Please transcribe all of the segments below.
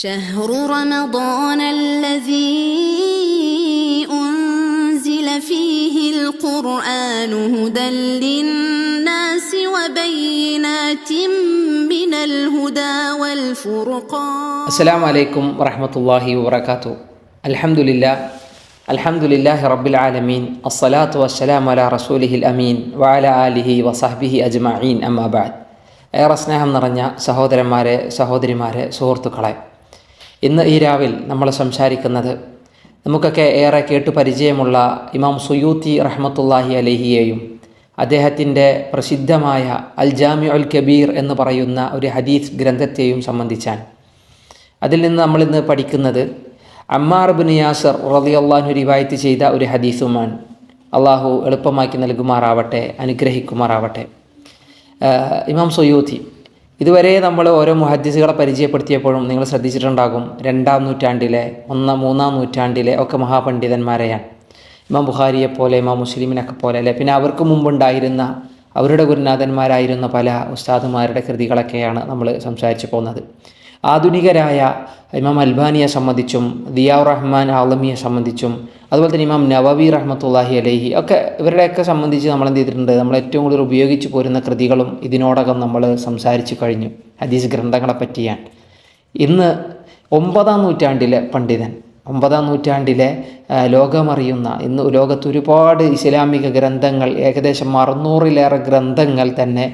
شهر رمضان الذي أنزل فيه القرآن هدى للناس وبينات من الهدى والفرقان. السلام عليكم ورحمة الله وبركاته. الحمد لله رب العالمين. الصلاة والسلام على رسوله الأمين وعلى آله وصحبه أجمعين. أما بعد. ഏറെ സ്നേഹം നിറഞ്ഞ സഹോദരന്മാരെ, സഹോദരിമാരെ, സുഹൃത്തുക്കളെ, ഇന്ന് ഈ രാവിൽ നമ്മൾ സംസാരിക്കുന്നത് നമുക്കൊക്കെ ഏറെ കേട്ടു പരിചയമുള്ള ഇമാം സുയൂത്തി റഹ്മത്തുള്ളാഹി അലൈഹിയെയും അദ്ദേഹത്തിൻ്റെ പ്രസിദ്ധമായ അൽ ജാമിഉൽ കബീർ എന്ന് പറയുന്ന ഒരു ഹദീസ് ഗ്രന്ഥത്തെയും സംബന്ധിച്ചാണ്. അതിൽ നിന്ന് നമ്മളിന്ന് പഠിക്കുന്നത് അമ്മാർ ഇബ്നു യാസിർ റളിയല്ലാഹു അൻഹു റിവായത്ത് ചെയ്ത ഒരു ഹദീസുമാണ്. അള്ളാഹു എളുപ്പമാക്കി നൽകുമാറാവട്ടെ, അനുഗ്രഹിക്കുമാറാവട്ടെ. ഇമാം സുയൂത്തി, ഇതുവരെ നമ്മൾ ഓരോ മുഹദ്ദിസുകളെ പരിചയപ്പെടുത്തിയപ്പോഴും നിങ്ങൾ ശ്രദ്ധിച്ചിട്ടുണ്ടാകും, 2-ാം നൂറ്റാണ്ടിലെ 3-ാം നൂറ്റാണ്ടിലെ ഒക്കെ മഹാപണ്ഡിതന്മാരെയാണ്. ഇമാം ബുഖാരിയെ പോലെ, ഇമാം മുസ്ലിമിനൊക്കെ പോലെ അല്ലേ. പിന്നെ അവർക്ക് മുമ്പുണ്ടായിരുന്ന അവരുടെ ഗുരുനാഥന്മാരായിരുന്ന പല ഉസ്താദുമാരുടെ കൃതികളൊക്കെയാണ് നമ്മൾ സംസാരിച്ചു പോകുന്നത്. ആധുനികരായ ഇമാം അൽബാനിയെ സംബന്ധിച്ചും ദിയാഉർ റഹ്മാൻ ആലമിയെ സംബന്ധിച്ചും അതുപോലെ തന്നെ ഇമാം നവവി റഹ്മത്തുള്ളാഹി അലൈഹി ഒക്കെ ഇവരുടെയൊക്കെ സംബന്ധിച്ച് നമ്മൾ എന്ത് ചെയ്തിട്ടുണ്ട്, നമ്മൾ ഏറ്റവും കൂടുതൽ ഉപയോഗിച്ച് പോരുന്ന കൃതികളും ഇതിനോടകം നമ്മൾ സംസാരിച്ചു കഴിഞ്ഞു. ഹദീസ് ഗ്രന്ഥങ്ങളെ പറ്റിയാണ്. ഇന്ന് 9-ാം നൂറ്റാണ്ടിലെ പണ്ഡിതൻ, 9-ാം നൂറ്റാണ്ടിലെ ലോകമറിയുന്ന, ഇന്ന് ലോകത്ത് ഒരുപാട് ഇസ്ലാമിക ഗ്രന്ഥങ്ങൾ, ഏകദേശം 600-ലേറെ ഗ്രന്ഥങ്ങൾ തന്നെ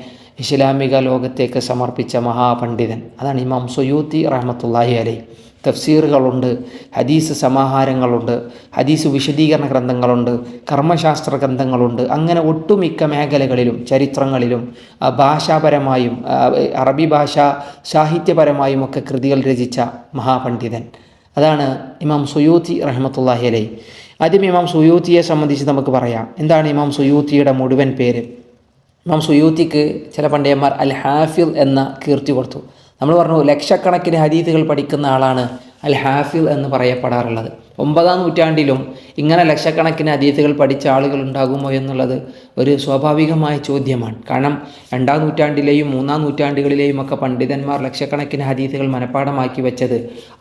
ഇസ്ലാമിക ലോകത്തേക്ക് സമർപ്പിച്ച മഹാപണ്ഡിതൻ, അതാണ് ഇമാം സുയൂത്തി റഹ്മത്തുള്ളാഹി അലൈഹി. തഫ്സീറുകളുണ്ട്, ഹദീസ് സമാഹാരങ്ങളുണ്ട്, ഹദീസ് വിശദീകരണ ഗ്രന്ഥങ്ങളുണ്ട്, കർമ്മശാസ്ത്ര ഗ്രന്ഥങ്ങളുണ്ട്. അങ്ങനെ ഒട്ടുമിക്ക മേഖലകളിലും ചരിത്രങ്ങളിലും ഭാഷാപരമായും അറബി ഭാഷ സാഹിത്യപരമായും ഒക്കെ കൃതികൾ രചിച്ച മഹാപണ്ഡിതൻ, അതാണ് ഇമാം സുയൂത്തി റഹ്മത്തുള്ളാഹി അലൈഹി. ആദ്യം ഇമാം സുയൂത്തിയെ സംബന്ധിച്ച് നമുക്ക് പറയാം. എന്താണ് ഇമാം സുയൂത്തിയുടെ മുഴുവൻ പേര്? ഇമാം സുയൂത്തിക്ക് ചില പണ്ഡിതന്മാർ അൽ ഹാഫിൽ എന്ന കീർത്തി കൊടുത്തു. നമ്മൾ പറഞ്ഞു, ലക്ഷക്കണക്കിന് ഹദീസുകൾ പഠിക്കുന്ന ആളാണ് അൽ ഹാഫിൽ എന്ന് പറയപ്പെടാറുള്ളത്. 9-ാം നൂറ്റാണ്ടിലും ഇങ്ങനെ ലക്ഷക്കണക്കിന് ഹദീസുകൾ പഠിച്ച ആളുകൾ ഉണ്ടാകുമോ എന്നുള്ളത് ഒരു സ്വാഭാവികമായ ചോദ്യമാണ്. കാരണം 2-ാം നൂറ്റാണ്ടിലെയും 3-ാം നൂറ്റാണ്ടുകളിലെയും ഒക്കെ പണ്ഡിതന്മാർ ലക്ഷക്കണക്കിന് ഹദീസുകൾ മനഃപ്പാഠമാക്കി വെച്ചത്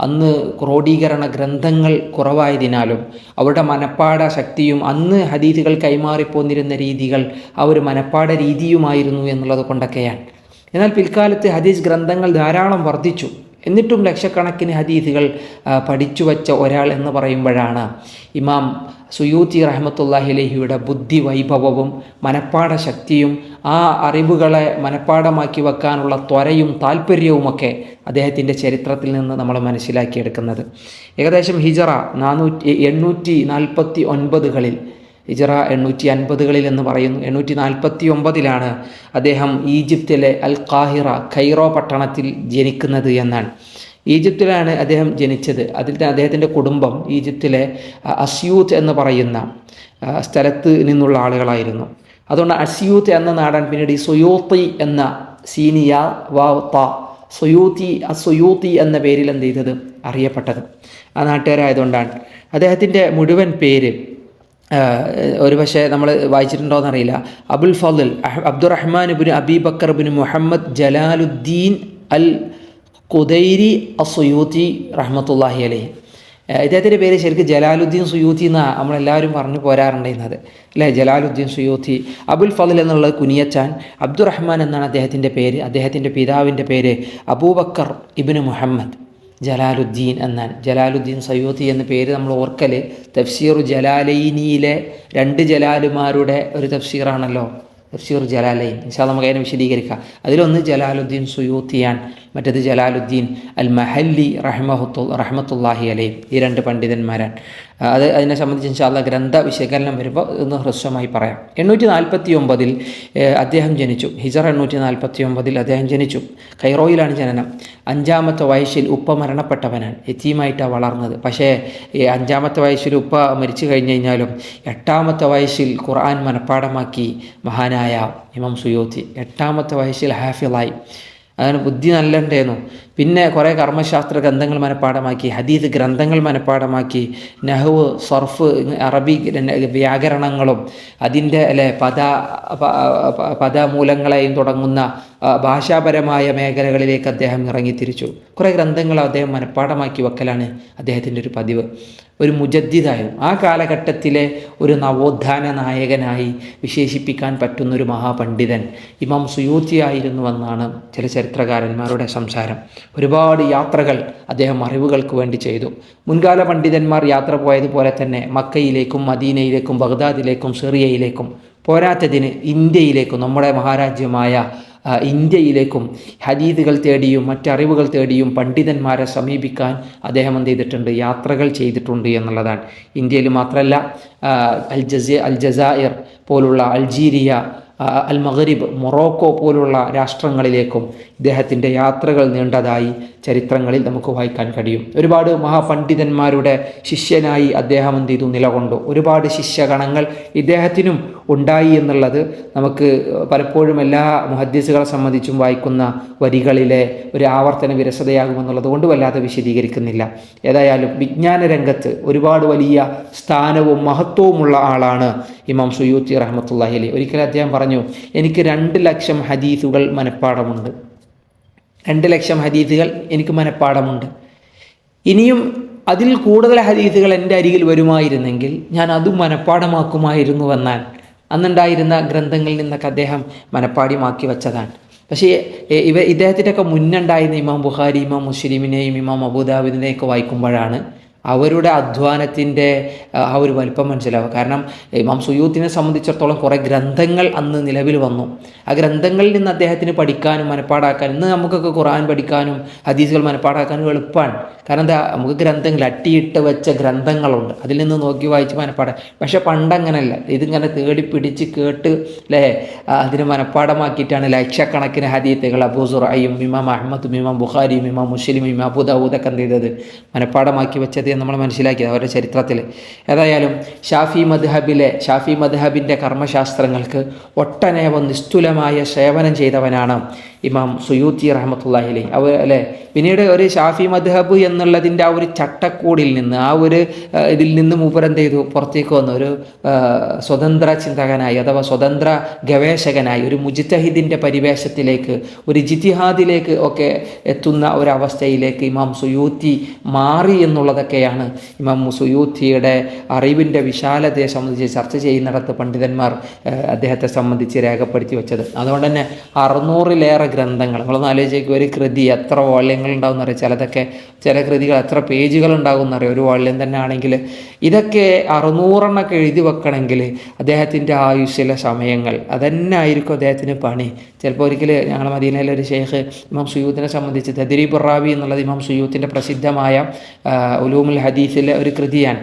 അന്ന് ക്രോഡീകരണ ഗ്രന്ഥങ്ങൾ കുറവായതിനാലും അവരുടെ മനഃപ്പാഠ ശക്തിയും അന്ന് ഹദീസുകൾ കൈമാറിപ്പോന്നിരുന്ന രീതികൾ ആ ഒരു മനഃപ്പാഠ രീതിയുമായിരുന്നു എന്നുള്ളത് കൊണ്ടൊക്കെയാണ്. എന്നാൽ പിൽക്കാലത്ത് ഹദീസ് ഗ്രന്ഥങ്ങൾ ധാരാളം വർദ്ധിച്ചു. എന്നിട്ടും ലക്ഷക്കണക്കിന് ഹദീസുകൾ പഠിച്ചു വച്ച ഒരാൾ എന്ന് പറയുമ്പോഴാണ് ഇമാം സുയൂത്തി റഹ്മത്തുള്ളാഹി അലൈഹിയുടെ ബുദ്ധി വൈഭവവും മനഃപ്പാഠ ശക്തിയും ആ അറിവുകളെ മനഃപ്പാഠമാക്കി വെക്കാനുള്ള ത്വരയും താല്പര്യവുമൊക്കെ അദ്ദേഹത്തിൻ്റെ ചരിത്രത്തിൽ നിന്ന് നമ്മൾ മനസ്സിലാക്കിയെടുക്കുന്നത്. ഏകദേശം ഹിജറ 849-കളിൽ, ഹിജറ 850-കളിൽ എന്ന് പറയുന്നു, 849-ലാണ് അദ്ദേഹം ഈജിപ്തിലെ അൽ ഖാഹിറ, കൈറോ പട്ടണത്തിൽ ജനിക്കുന്നത് എന്നാണ്. ഈജിപ്തിലാണ് അദ്ദേഹം ജനിച്ചത്. അദ്ദേഹത്തിൻ്റെ കുടുംബം ഈജിപ്തിലെ അസ്യൂത്ത് എന്ന് പറയുന്ന സ്ഥലത്ത് നിന്നുള്ള ആളുകളായിരുന്നു. അതുകൊണ്ട് അസ്യൂത്ത് എന്ന നാടാൻ പിന്നീട് ഈ സുയൂത്തി എന്ന സീനിയ വാത്ത സുയൂത്തി എന്ന പേരിൽ എന്ത് ചെയ്തത്, അറിയപ്പെട്ടത്. ആ നാട്ടുകാരായതുകൊണ്ടാണ്. അദ്ദേഹത്തിൻ്റെ മുഴുവൻ പേര് ഒരുപക്ഷെ നമ്മൾ വായിച്ചിട്ടുണ്ടോയെന്നറിയില്ല. അബുൽ ഫضൽ അബ്ദുറഹ്മാൻ ഇബ്നു അബീ ബക്കർ ഇബ്നു മുഹമ്മദ് ജലാലുദ്ദീൻ അൽ ഖുദൈരി അസ്സുയൂത്തി റഹ്മത്തുള്ളാഹി അലൈഹി. ഇദ്ദേഹത്തിൻ്റെ പേര് ശരിക്കും ജലാലുദ്ദീൻ സുയൂത്തി എന്നാണ് നമ്മളെല്ലാവരും പറഞ്ഞു പോരാറുണ്ടായിരുന്നത് അല്ലേ. ജലാലുദ്ദീൻ സുയൂത്തി. അബുൽ ഫضൽ എന്നുള്ളത് കുനിയച്ചാൻ, അബ്ദുറഹ്മാൻ എന്നാണ് അദ്ദേഹത്തിൻ്റെ പേര്. അദ്ദേഹത്തിൻ്റെ പിതാവിൻ്റെ പേര് അബൂബക്കർ ഇബ്നു മുഹമ്മദ് ജലാലുദ്ദീൻ എന്നാണ്. ജലാലുദ്ദീൻ സയൂത്തി എന്ന പേര് നമ്മൾ ഓർക്കൽ തഫ്സീറു ജലാലൈനിയിലെ 2 ജലാലുമാരുടെ ഒരു തഫ്സീറാണല്ലോ, തഫ്സീർ ജലാലൈൻ. ഇൻഷാ അല്ലാഹ് നമുക്ക് അതിനെ വിശദീകരിക്കാം. അതിലൊന്ന് ജലാലുദ്ദീൻ സുയൂത്തിയാണ്, മറ്റേത് ജലാലുദ്ദീൻ അൽ മഹല്ലി റഹ്മത്തുള്ളാഹി അലൈഹി. ഈ 2 പണ്ഡിതന്മാരാണ്. അതിനെ സംബന്ധിച്ച് ഇൻഷാ അല്ലാഹ് ഗ്രന്ഥ വിശകലനം വരുമ്പോൾ ഒന്ന് ഹ്രസ്വമായി പറയാം. 849-ൽ അദ്ദേഹം ജനിച്ചു. ഹിജറ 849-ൽ അദ്ദേഹം ജനിച്ചു. കൈറോയിലാണ് ജനനം. 5-ാമത്തെ വയസ്സിൽ ഉപ്പ മരണപ്പെട്ടവനാണ്. യതീമായിട്ടാണ് വളർന്നത്. പക്ഷേ 5-ാമത്തെ വയസ്സിൽ ഉപ്പ മരിച്ചു കഴിഞ്ഞു കഴിഞ്ഞാലും 8-ാമത്തെ വയസ്സിൽ ഖുർആൻ മനഃപ്പാഠമാക്കി മഹാനായ ഇമാം സുയൂത്തി. 8-ാമത്തെ വയസ്സിൽ ഹാഫിളായി. അതിന് ബുദ്ധി നല്ല ഉണ്ടായിരുന്നു. പിന്നെ കുറേ കർമ്മശാസ്ത്ര ഗ്രന്ഥങ്ങൾ മനഃപ്പാഠമാക്കി, ഹദീസ് ഗ്രന്ഥങ്ങൾ മനഃപ്പാഠമാക്കി, നഹ്വ്, സർഫ്, അറബി വ്യാകരണങ്ങളും അതിൻ്റെ പദമൂലങ്ങളെയും തുടങ്ങുന്ന ഭാഷാപരമായ മേഖലകളിലേക്ക് അദ്ദേഹം ഇറങ്ങിത്തിരിച്ചു. കുറേ ഗ്രന്ഥങ്ങൾ അദ്ദേഹം മനഃപ്പാഠമാക്കി വെക്കലാണ് അദ്ദേഹത്തിൻ്റെ ഒരു പതിവ്. ഒരു മുജദ്ദിദായിരുന്നു. ആ കാലഘട്ടത്തിലെ ഒരു നവോത്ഥാന നായകനായി വിശേഷിപ്പിക്കാൻ പറ്റുന്നൊരു മഹാപണ്ഡിതൻ ഇമാം സുയൂത്തി ആയിരുന്നുവെന്നാണ് ചില ചരിത്രകാരന്മാരുടെ സംസാരം. ഒരുപാട് യാത്രകൾ അദ്ദേഹം അറിവുകൾക്ക് വേണ്ടി ചെയ്തു. മുൻകാല പണ്ഡിതന്മാർ യാത്ര പോയതുപോലെ തന്നെ മക്കയിലേക്കും മദീനയിലേക്കും ബഗ്ദാദിലേക്കും സിറിയയിലേക്കും പോരാത്തതിന് ഇന്ത്യയിലേക്കും, നമ്മുടെ മഹാരാജ്യമായ ഇന്ത്യയിലേക്കും ഹദീദുകൾ തേടിയും മറ്ററിവുകൾ തേടിയും പണ്ഡിതന്മാരെ സമീപിക്കാൻ അദ്ദേഹം എന്ത് ചെയ്തിട്ടുണ്ട്? യാത്രകൾ ചെയ്തിട്ടുണ്ട് എന്നുള്ളതാണ്. ഇന്ത്യയിൽ മാത്രമല്ല, അൽജസായിർ പോലുള്ള, അൾജീരിയ, അൽ മഗ്രിബ്, മൊറോക്കോ പോലുള്ള രാഷ്ട്രങ്ങളിലേക്കും ഇദ്ദേഹത്തിൻ്റെ യാത്രകൾ നീണ്ടതായി ചരിത്രങ്ങളിൽ നമുക്ക് വായിക്കാൻ കഴിയും. ഒരുപാട് മഹാപണ്ഡിതന്മാരുടെ ശിഷ്യനായി അദ്ദേഹം എന്ത് ചെയ്തു? നിലകൊണ്ടു. ഒരുപാട് ശിഷ്യഗണങ്ങൾ ഇദ്ദേഹത്തിനും ഉണ്ടായി എന്നുള്ളത് നമുക്ക് പലപ്പോഴും എല്ലാ മുഹദ്ദിസുകളെ സംബന്ധിച്ചും വായിക്കുന്ന വരികളിലെ ഒരു ആവർത്തന വിരസതയാകുമെന്നുള്ളത് കൊണ്ട് വല്ലാതെ വിശദീകരിക്കുന്നില്ല. ഏതായാലും വിജ്ഞാന രംഗത്ത് ഒരുപാട് വലിയ സ്ഥാനവും മഹത്വവുമുള്ള ആളാണ് ഇമാം സുയൂത്തി റഹ്മത്തുള്ളാഹി അലൈഹി. ഒരിക്കലും അദ്ദേഹം പറഞ്ഞു, എനിക്ക് 2 ലക്ഷം ഹദീസുകൾ മനഃപ്പാഠമുണ്ട്. 2 ലക്ഷം ഹദീസുകൾ എനിക്ക് മനഃപ്പാഠമുണ്ട്. ഇനിയും അതിൽ കൂടുതൽ ഹദീസുകൾ എൻ്റെ അരികിൽ വരുമായിരുന്നെങ്കിൽ ഞാൻ അതും മനഃപ്പാഠമാക്കുമായിരുന്നുവെന്നാൽ അന്നുണ്ടായിരുന്ന ഗ്രന്ഥങ്ങളിൽ നിന്നൊക്കെ അദ്ദേഹം മനഃപ്പാഠമാക്കി വെച്ചതാണ്. പക്ഷേ ഇദ്ദേഹത്തിൻ്റെയൊക്കെ മുന്നുണ്ടായിരുന്ന ഇമാം ബുഖാരി, ഇമാം മുസ്ലിമിനെയും ഇമാം അബൂദാവൂദിനെയൊക്കെ വായിക്കുമ്പോഴാണ് അവരുടെ അധ്വാനത്തിൻ്റെ ആ ഒരു വലിപ്പം മനസ്സിലാവുക. കാരണം ഇമാം സുയൂത്തിനെ സംബന്ധിച്ചിടത്തോളം കുറേ ഗ്രന്ഥങ്ങൾ അന്ന് നിലവിൽ വന്നു. ആ ഗ്രന്ഥങ്ങളിൽ നിന്ന് അദ്ദേഹത്തിന് പഠിക്കാനും മനഃപ്പാടാക്കാനും, ഇന്ന് നമുക്കൊക്കെ ഖുർആൻ പഠിക്കാനും ഹദീസുകൾ മനഃപ്പാടാക്കാനും എളുപ്പമാണ്. കാരണം എന്താ, നമുക്ക് ഗ്രന്ഥങ്ങൾ അട്ടിയിട്ട് വെച്ച ഗ്രന്ഥങ്ങളുണ്ട്, അതിൽ നിന്ന് നോക്കി വായിച്ച് മനഃപ്പാടാം. പക്ഷെ പണ്ടങ്ങനല്ല, ഇതിങ്ങനെ തേടി പിടിച്ച് കേട്ട് അതിന് മനഃപ്പാടമാക്കിയിട്ടാണ് ലക്ഷക്കണക്കിന് ഹദീസുകൾ അബൂ സുറൈയും ഇമാം അഹ്മദും ഇമാം ബുഖാരിയും ഇമാം മുസ്ലിമും ഇമാം അബൂ ദാവൂദൊക്കെ എന്ത് ചെയ്തത്? മനഃപ്പാടമാക്കി വെച്ചത് നമ്മൾ മനസ്സിലാക്കിയത് അവരുടെ ചരിത്രത്തിൽ. ഏതായാലും ഷാഫി മദ്ഹബിൻ്റെ കർമ്മശാസ്ത്രങ്ങൾക്ക് ഒട്ടനേകം നിസ്തുലമായ സേവനം ചെയ്തവനാണ് ഇമാം സുയൂത്തി റഹ്മത്തുള്ളാഹി അലൈഹി. പിന്നീട് ഒരു ഷാഫി മദ്ഹബ് എന്നുള്ളതിൻ്റെ ആ ഒരു ചട്ടക്കൂടിൽ നിന്ന്, ആ ഒരു ഇതിൽ നിന്ന് മൂപ്പരെന്ത് ചെയ്തു? പുറത്തേക്ക് വന്നു ഒരു സ്വതന്ത്ര ചിന്തകനായി അഥവാ സ്വതന്ത്ര ഗവേഷകനായി, ഒരു മുജ്തഹിദിൻ്റെ പരിവേഷത്തിലേക്ക്, ഒരു ജിത്തിഹാദിലേക്ക് ഒക്കെ എത്തുന്ന ഒരവസ്ഥയിലേക്ക് ഇമാം സുയൂത്തി മാറി എന്നുള്ളതൊക്കെയാണ് ഇമാം സുയൂത്തിയുടെ അറിവിൻ്റെ വിശാലതയെ സംബന്ധിച്ച് ചർച്ച ചെയ്യുന്നിടത്ത് പണ്ഡിതന്മാർ അദ്ദേഹത്തെ സംബന്ധിച്ച് രേഖപ്പെടുത്തി വെച്ചത്. അതുകൊണ്ട് തന്നെ 600-ലേറെ ഗ്രന്ഥങ്ങൾ, നമ്മളൊന്ന് ആലോചിക്കുക, ഒരു കൃതി എത്ര വാള്യങ്ങൾ ഉണ്ടാകുമെന്നറിയാം. ചില കൃതികൾ എത്ര പേജുകൾ ഉണ്ടാകുമെന്നറിയാം ഒരു വാള്യം തന്നെ ആണെങ്കിൽ. ഇതൊക്കെ 600 എഴുതി വെക്കണമെങ്കിൽ അദ്ദേഹത്തിൻ്റെ ആയുസ്സിലെ സമയങ്ങൾ അതന്നെ ആയിരിക്കും അദ്ദേഹത്തിന് പണി. ചിലപ്പോൾ ഒരിക്കൽ ഞങ്ങൾ മദീനയിലെ ഒരു ഷെയ്ഖ് ഇമാം സുയൂത്തിനെ സംബന്ധിച്ച് തദ്രീബുർ റാവി എന്നുള്ളത് ഇമാം സുയൂത്തിൻ്റെ പ്രസിദ്ധമായ ഉലൂമുൽ ഹദീസിലെ ഒരു കൃതിയാണ്.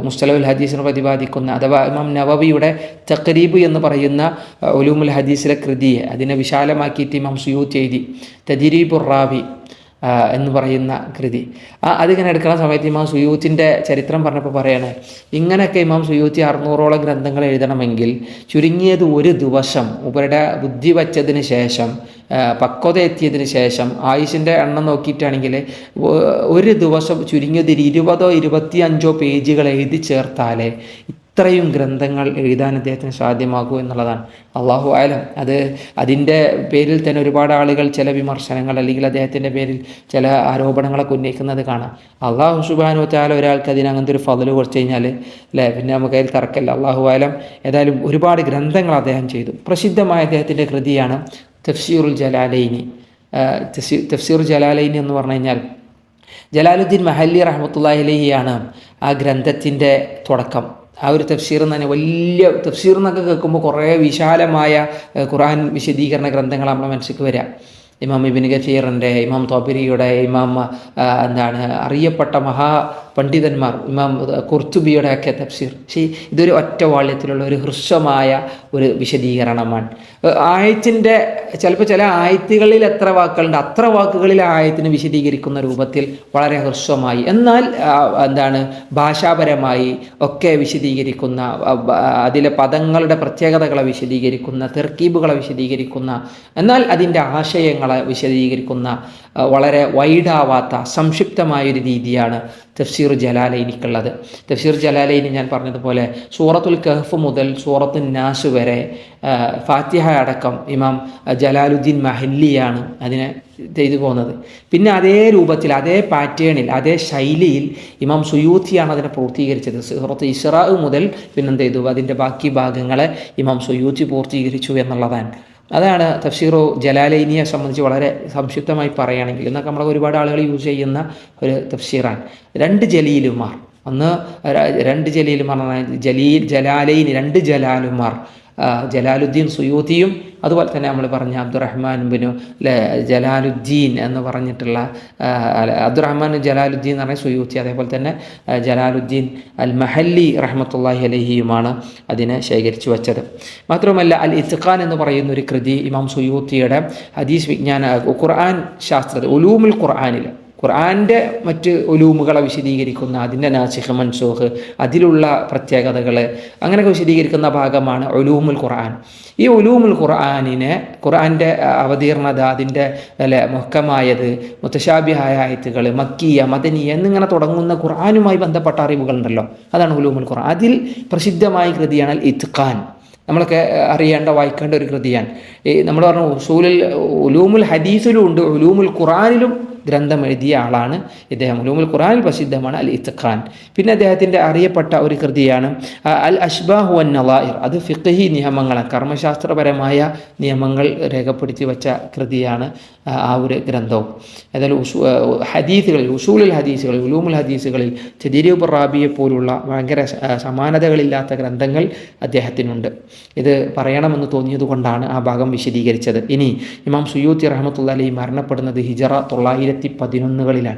മുസ്തലഹുൽ ഹദീസിനെ പ്രതിപാദിക്കുന്ന, അഥവാ ഇമാം നവവിയുടെ തഖ്രീബ് എന്ന് പറയുന്ന ഉലൂമുൽ ഹദീസിലെ കൃതിയെ അതിനെ വിശാലമാക്കിയിട്ട് ഇമാം സുയൂത്തി എഴുതി തദ്രീബുർ റാവി എന്ന് പറയുന്ന കൃതി. അതിങ്ങനെ എടുക്കുന്ന സമയത്ത് ഇമാം സുയൂത്തിൻ്റെ ചരിത്രം പറഞ്ഞപ്പോൾ പറയാണ്, ഇങ്ങനെയൊക്കെ ഇമാം സുയൂത്തി 600ഓളം ഗ്രന്ഥങ്ങൾ എഴുതണമെങ്കിൽ ചുരുങ്ങിയത് ഒരു ദിവസം ഇവരുടെ ബുദ്ധി വച്ചതിന് ശേഷം, പക്വത എത്തിയതിന് ശേഷം, ആയുഷിൻ്റെ എണ്ണം നോക്കിയിട്ടാണെങ്കിൽ ഒരു ദിവസം ചുരുങ്ങിയത് 20-25 പേജുകൾ എഴുതി ചേർത്താലേ ഇത്രയും ഗ്രന്ഥങ്ങൾ എഴുതാൻ അദ്ദേഹത്തിന് സാധ്യമാകൂ എന്നുള്ളതാണ്. അള്ളാഹു ആലം. അതിൻ്റെ പേരിൽ തന്നെ ഒരുപാട് ആളുകൾ ചില വിമർശനങ്ങൾ അല്ലെങ്കിൽ അദ്ദേഹത്തിൻ്റെ പേരിൽ ചില ആരോപണങ്ങളൊക്കെ ഉന്നയിക്കുന്നത് കാണാം. അള്ളാഹു സുബ്ഹാനഹു വ തആല ഒരാൾക്ക് അങ്ങനത്തെ ഒരു ഫضل കൊടുത്തു കഴിഞ്ഞാൽ പിന്നെ നമുക്ക് അതിൽ തർക്കമില്ല. അള്ളാഹു ആലം. ഏതായാലും ഒരുപാട് ഗ്രന്ഥങ്ങൾ അദ്ദേഹം ചെയ്തു. പ്രസിദ്ധമായ അദ്ദേഹത്തിൻ്റെ കൃതിയാണ് തഫ്സീറുൽ ജലാലൈനി. തഫ്സീറുൽ ജലാലൈനി എന്ന് പറഞ്ഞു കഴിഞ്ഞാൽ ജലാലുദ്ദീൻ മഹല്ലി റഹ്മത്തുള്ളാഹി അലൈഹിയാണ് ആ ഗ്രന്ഥത്തിൻ്റെ തുടക്കം. ആ ഒരു തഫ്സീർ എന്ന് പറഞ്ഞാൽ വലിയ തഫ്സീർ എന്നൊക്കെ കേൾക്കുമ്പോൾ കുറേ വിശാലമായ ഖുർആൻ വിശദീകരണ ഗ്രന്ഥങ്ങൾ നമ്മളെ മനസ്സിലേക്ക് വരാം. ഇമാം ഇബ്നു കസീറിൻ്റെ, ഇമാം ത്വബരിയുടെ, ഇമാം അറിയപ്പെട്ട പണ്ഡിതന്മാർ, ഇമാം ഖുർത്തുബിയുടെ ഒക്കെ തഫ്സീർ. പക്ഷേ ഇതൊരു ഒറ്റ വാള്യത്തിലുള്ള ഒരു ഹ്രസ്വമായ ഒരു വിശദീകരണമാണ്. ആയത്തിൻ്റെ ചിലപ്പോൾ ചില ആയത്തുകളിൽ എത്ര വാക്കുകളുണ്ട് അത്ര വാക്കുകളിൽ ആയത്തിനെ വിശദീകരിക്കുന്ന രൂപത്തിൽ വളരെ ഹ്രസ്വമായി, എന്നാൽ ഭാഷാപരമായി ഒക്കെ വിശദീകരിക്കുന്ന, അതിലെ പദങ്ങളുടെ പ്രത്യേകതകളെ വിശദീകരിക്കുന്ന, തെർക്കീബുകളെ വിശദീകരിക്കുന്ന, എന്നാൽ അതിൻ്റെ ആശയങ്ങളെ വിശദീകരിക്കുന്ന വളരെ വൈഡാവാത്ത സംക്ഷിപ്തമായൊരു രീതിയാണ് തഫ്സീർ ജലാലൈനിക്കുള്ളത്. തഫ്സീർ ജലാലൈനി ഞാൻ പറഞ്ഞതുപോലെ സൂറത്തുൽ കഹ്ഫ് മുതൽ സൂറത്തുൻ നാസ് വരെ ഫാത്തിഹ അടക്കം ഇമാം ജലാലുദ്ദീൻ മഹല്ലിയാണ് അതിനെ ചെയ്തു പോകുന്നത്. പിന്നെ അതേ രൂപത്തിൽ, അതേ പാറ്റേണിൽ, അതേ ശൈലിയിൽ ഇമാം സുയൂത്തിയാണ് അതിനെ പൂർത്തീകരിച്ചത്. സൂറത്ത് ഇസ്റാ മുതൽ പിന്നെന്ത് ചെയ്തു, അതിൻ്റെ ബാക്കി ഭാഗങ്ങളെ ഇമാം സുയൂത്തി പൂർത്തീകരിച്ചു എന്നുള്ളതാണ്. അതാണ് തഫ്സീറു ജലാലൈനിയെ സംബന്ധിച്ച് വളരെ സംക്ഷിപ്തമായി പറയുകയാണെങ്കിൽ. എന്നൊക്കെ നമ്മൾ ഒരുപാട് ആളുകൾ യൂസ് ചെയ്യുന്ന ഒരു തഫ്സീറാണ്. രണ്ട് ജലീലുമാർ, ഒന്ന് രണ്ട് ജലീലുമാർ ജലാലൈനി, രണ്ട് ജലാലുമാർ, ജലാലുദ്ദീൻ സുയൂത്തിയും അതുപോലെ തന്നെ നമ്മൾ പറഞ്ഞ അബ്ദുറഹ്മാൻ ബിനു ജലാലുദ്ദീൻ എന്ന് പറഞ്ഞിട്ടുള്ള അബ്ദുറഹ്മാൻ ജലാലുദ്ദീൻ എന്ന് പറഞ്ഞ സുയൂത്തി, അതേപോലെ തന്നെ ജലാലുദ്ദീൻ അൽ മഹല്ലി റഹ്മത്തുള്ളാഹി അലൈഹിയുമാണ് അതിനെ ശേഖരിച്ചു വച്ചത്. മാത്രമല്ല അൽ ഇത്ഖാൻ എന്ന് പറയുന്ന ഒരു കൃതി ഇമാം സുയൂത്തിയുടെ ഹദീസ് വിജ്ഞാന ഖുർആൻ ശാസ്ത്രത്തിൽ ഉലൂമുൽ ഖുർആനിൽ ഖുർആൻ്റെ മറ്റ് ഉലൂമുകളെ വിശദീകരിക്കുന്ന, അതിൻ്റെ നാസിഖ് മൻസൂഖ്, അതിലുള്ള പ്രത്യേകതകൾ അങ്ങനെയൊക്കെ വിശദീകരിക്കുന്ന ഭാഗമാണ് ഉലൂമുൽ ഖുർആൻ. ഈ ഉലൂമുൽ ഖുർആനിനെ, ഖുർആൻ്റെ അവതീർണത, അതിൻ്റെ മുഹ്കമായത്, മുത്തശാബിഹായ ആയത്തുകൾ, മക്കിയ, മദനിയ എന്നിങ്ങനെ തുടങ്ങുന്ന ഖുർആനുമായി ബന്ധപ്പെട്ട അറിവുകളുണ്ടല്ലോ, അതാണ് ഉലൂമുൽ ഖുർആൻ. അതിൽ പ്രസിദ്ധമായ കൃതിയാണ് അൽ ഇത്ഖാൻ. നമ്മളൊക്കെ അറിയേണ്ട, വായിക്കേണ്ട ഒരു കൃതിയാണ്. നമ്മൾ പറഞ്ഞു ഉലൂമുൽ ഹദീസിലും ഉണ്ട്, ഉലൂമുൽ ഖുർആനിലും ഗ്രന്ഥം എഴുതിയ ആളാണ് ഇദ്ദേഹം. ഉലൂമുൽ ഖുർആനിൽ പ്രസിദ്ധമാണ് അൽ ഇത്ഖാൻ. പിന്നെ അദ്ദേഹത്തിൻ്റെ അറിയപ്പെട്ട ഒരു കൃതിയാണ് അൽ അഷ്ബാഹു വൻ നളായിർ. അത് ഫിഖ്ഹി നിയമങ്ങളാണ്, കർമ്മശാസ്ത്രപരമായ നിയമങ്ങൾ രേഖപ്പെടുത്തി വെച്ച കൃതിയാണ് ആ ഒരു ഗ്രന്ഥവും. ഏതായാലും ഹദീസുകളിൽ, ഉസൂലുൽ ഹദീസുകളിൽ, ഉലൂമുൽ ഹദീസുകളിൽ തദ്രീബുർ റാബിയെ പോലുള്ള ഭയങ്കര സമാനതകളില്ലാത്ത ഗ്രന്ഥങ്ങൾ അദ്ദേഹത്തിനുണ്ട്. ഇത് പറയണമെന്ന് തോന്നിയത് കൊണ്ടാണ് ആ ഭാഗം വിശദീകരിച്ചത്. ഇനി ഇമാം സുയൂത്തി റഹ്മത്തുള്ളാഹി അലൈഹി മരണപ്പെടുന്നത് ഹിജറ 911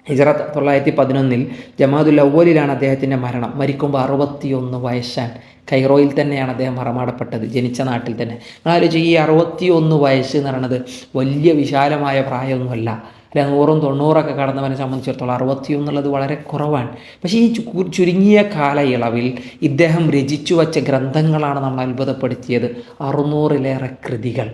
ഹിജറ 911 ജമാദുൽ അവ്വലിലാണ് അദ്ദേഹത്തിൻ്റെ മരണം. മരിക്കുമ്പോൾ 61 വയസ്സാണ്. കൈറോയിൽ തന്നെയാണ് അദ്ദേഹം മറമാടപ്പെട്ടത്, ജനിച്ച നാട്ടിൽ തന്നെ. ആലോചിച്ച് ഈ 61 വയസ്സ് എന്ന് പറയുന്നത് വലിയ വിശാലമായ പ്രായമൊന്നുമല്ല. അല്ലെ 100-90 കടന്നവനെ സംബന്ധിച്ചിടത്തോളം 61 എന്നുള്ളത് വളരെ കുറവാണ്. പക്ഷേ ഈ ചുരുങ്ങിയ കാലയളവിൽ ഇദ്ദേഹം രചിച്ചു വച്ച ഗ്രന്ഥങ്ങളാണ് നമ്മൾ അത്ഭുതപ്പെടുത്തിയത്. 600-ലേറെ കൃതികൾ.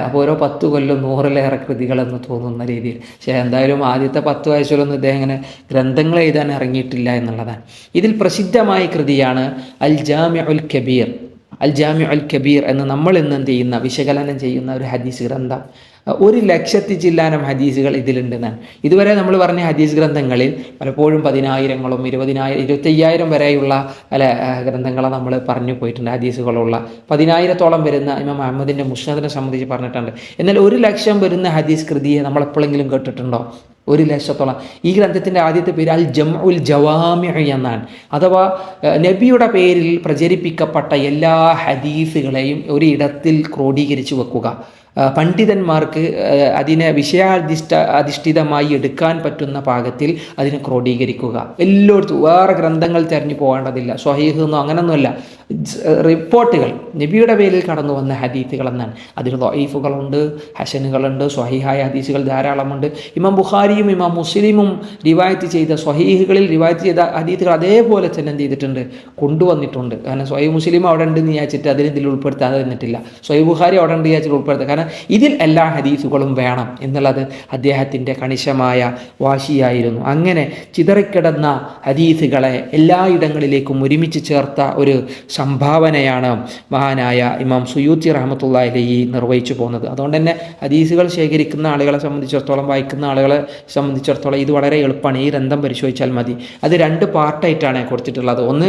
അപ്പോൾ ഓരോ 10 കൊല്ലം 100-ലേറെ കൃതികളെന്ന് തോന്നുന്ന രീതിയിൽ. പക്ഷേ എന്തായാലും ആദ്യത്തെ 10 വയസ്സിലൊന്നും ഇദ്ദേഹം ഇങ്ങനെ ഗ്രന്ഥങ്ങൾ എഴുതാൻ ഇറങ്ങിയിട്ടില്ല എന്നുള്ളതാണ്. ഇതിൽ പ്രസിദ്ധമായ കൃതിയാണ് അൽ ജാമിഉൽ കബീർ. അൽ ജാമിഉൽ കബീർ എന്ന് നമ്മൾ ഇന്ന് എന്ത് ചെയ്യുന്ന, വിശകലനം ചെയ്യുന്ന ഒരു ഹദീസ് ഗ്രന്ഥം. 1,00,000 ചില്ലാനം ഹദീസുകൾ ഇതിലുണ്ടെന്നാണ്. ഇതുവരെ നമ്മൾ പറഞ്ഞ ഹദീസ് ഗ്രന്ഥങ്ങളിൽ പലപ്പോഴും 10,000-ങ്ങളും 20,000, 25,000 വരെയുള്ള പല ഗ്രന്ഥങ്ങളെ നമ്മൾ പറഞ്ഞു പോയിട്ടുണ്ട്. ഹദീസുകളുള്ള 10,000-ഓളം വരുന്ന ഇമാം അഹ്മദിൻ്റെ മുസ്നദിനെ സംബന്ധിച്ച് പറഞ്ഞിട്ടുണ്ട്. എന്നാൽ 1,00,000 വരുന്ന ഹദീസ് കൃതിയെ നമ്മൾ എപ്പോഴെങ്കിലും കേട്ടിട്ടുണ്ടോ? 1,00,000-ഓളം. ഈ ഗ്രന്ഥത്തിൻ്റെ ആദ്യത്തെ പേര് അൽ ജംഉൽ ജവാമിഉ എന്നാണ്. അഥവാ നബിയുടെ പേരിൽ പ്രചരിപ്പിക്കപ്പെട്ട എല്ലാ ഹദീസുകളെയും ഒരിടത്തിൽ ക്രോഡീകരിച്ച് വെക്കുക. പണ്ഡിതന്മാർക്ക് അതിനെ അധിഷ്ഠിതമായി എടുക്കാൻ പറ്റുന്ന പാകത്തിൽ അതിനെ ക്രോഡീകരിക്കുക. എല്ലായിടത്തും വേറെ ഗ്രന്ഥങ്ങൾ തിരഞ്ഞു പോകേണ്ടതില്ല, സ്വഹീഹ് എന്നോ അങ്ങനെയൊന്നുമല്ല. റിപ്പോർട്ടുകൾ, നബിയുടെ പേരിൽ കടന്നു വന്ന ഹദീസുകൾ എന്നാണ്. അതിൽ ദഈഫുകളുണ്ട്, ഹസനുകളുണ്ട്, സ്വഹീഹായ ഹദീസുകൾ ധാരാളമുണ്ട്. ഇമാം ബുഖാരിയും ഇമാം മുസ്ലിമും റിവായത്ത് ചെയ്ത സ്വഹീഹുകളിൽ റിവായത്ത് ചെയ്ത ഹദീസുകൾ അതേപോലെ തന്നെ എന്ത് ചെയ്തിട്ടുണ്ട്, കൊണ്ടുവന്നിട്ടുണ്ട്. കാരണം സ്വഹീഹ് മുസ്ലിം അവിടെ ഉണ്ട് എന്ന് വിചാരിച്ചിട്ട് ഇതിൽ ഉൾപ്പെടുത്താതെ തന്നിട്ടില്ല. സ്വഹീഹ് ബുഖാരി അവിടെ ഉണ്ട് വിചാരിച്ചിട്ട് ഉൾപ്പെടുത്തുക. കാരണം ഇതിൽ എല്ലാ ഹദീസുകളും വേണം എന്നുള്ളത് അദ്ദേഹത്തിൻ്റെ കണിശമായ വാശിയായിരുന്നു. അങ്ങനെ ചിതറിക്കിടന്ന ഹദീസുകളെ എല്ലായിടങ്ങളിലേക്കും ഒരുമിച്ച് ചേർത്ത ഒരു സംഭാവനയാണ് മഹാനായ ഇമാം സുയൂത്തി റഹ്മത്തുള്ളാഹി അലൈഹി നിർവഹിച്ചു പോകുന്നത്. അതുകൊണ്ട് തന്നെ ഹദീസുകൾ ശേഖരിക്കുന്ന ആളുകളെ സംബന്ധിച്ചിടത്തോളം, വായിക്കുന്ന ആളുകളെ സംബന്ധിച്ചിടത്തോളം ഇത് വളരെ എളുപ്പമാണ്. ഈ ഗ്രന്ഥം പരിശോധിച്ചാൽ മതി. അത് 2 പാർട്ടായിട്ടാണ് കൊടുത്തിട്ടുള്ളത്. ഒന്ന്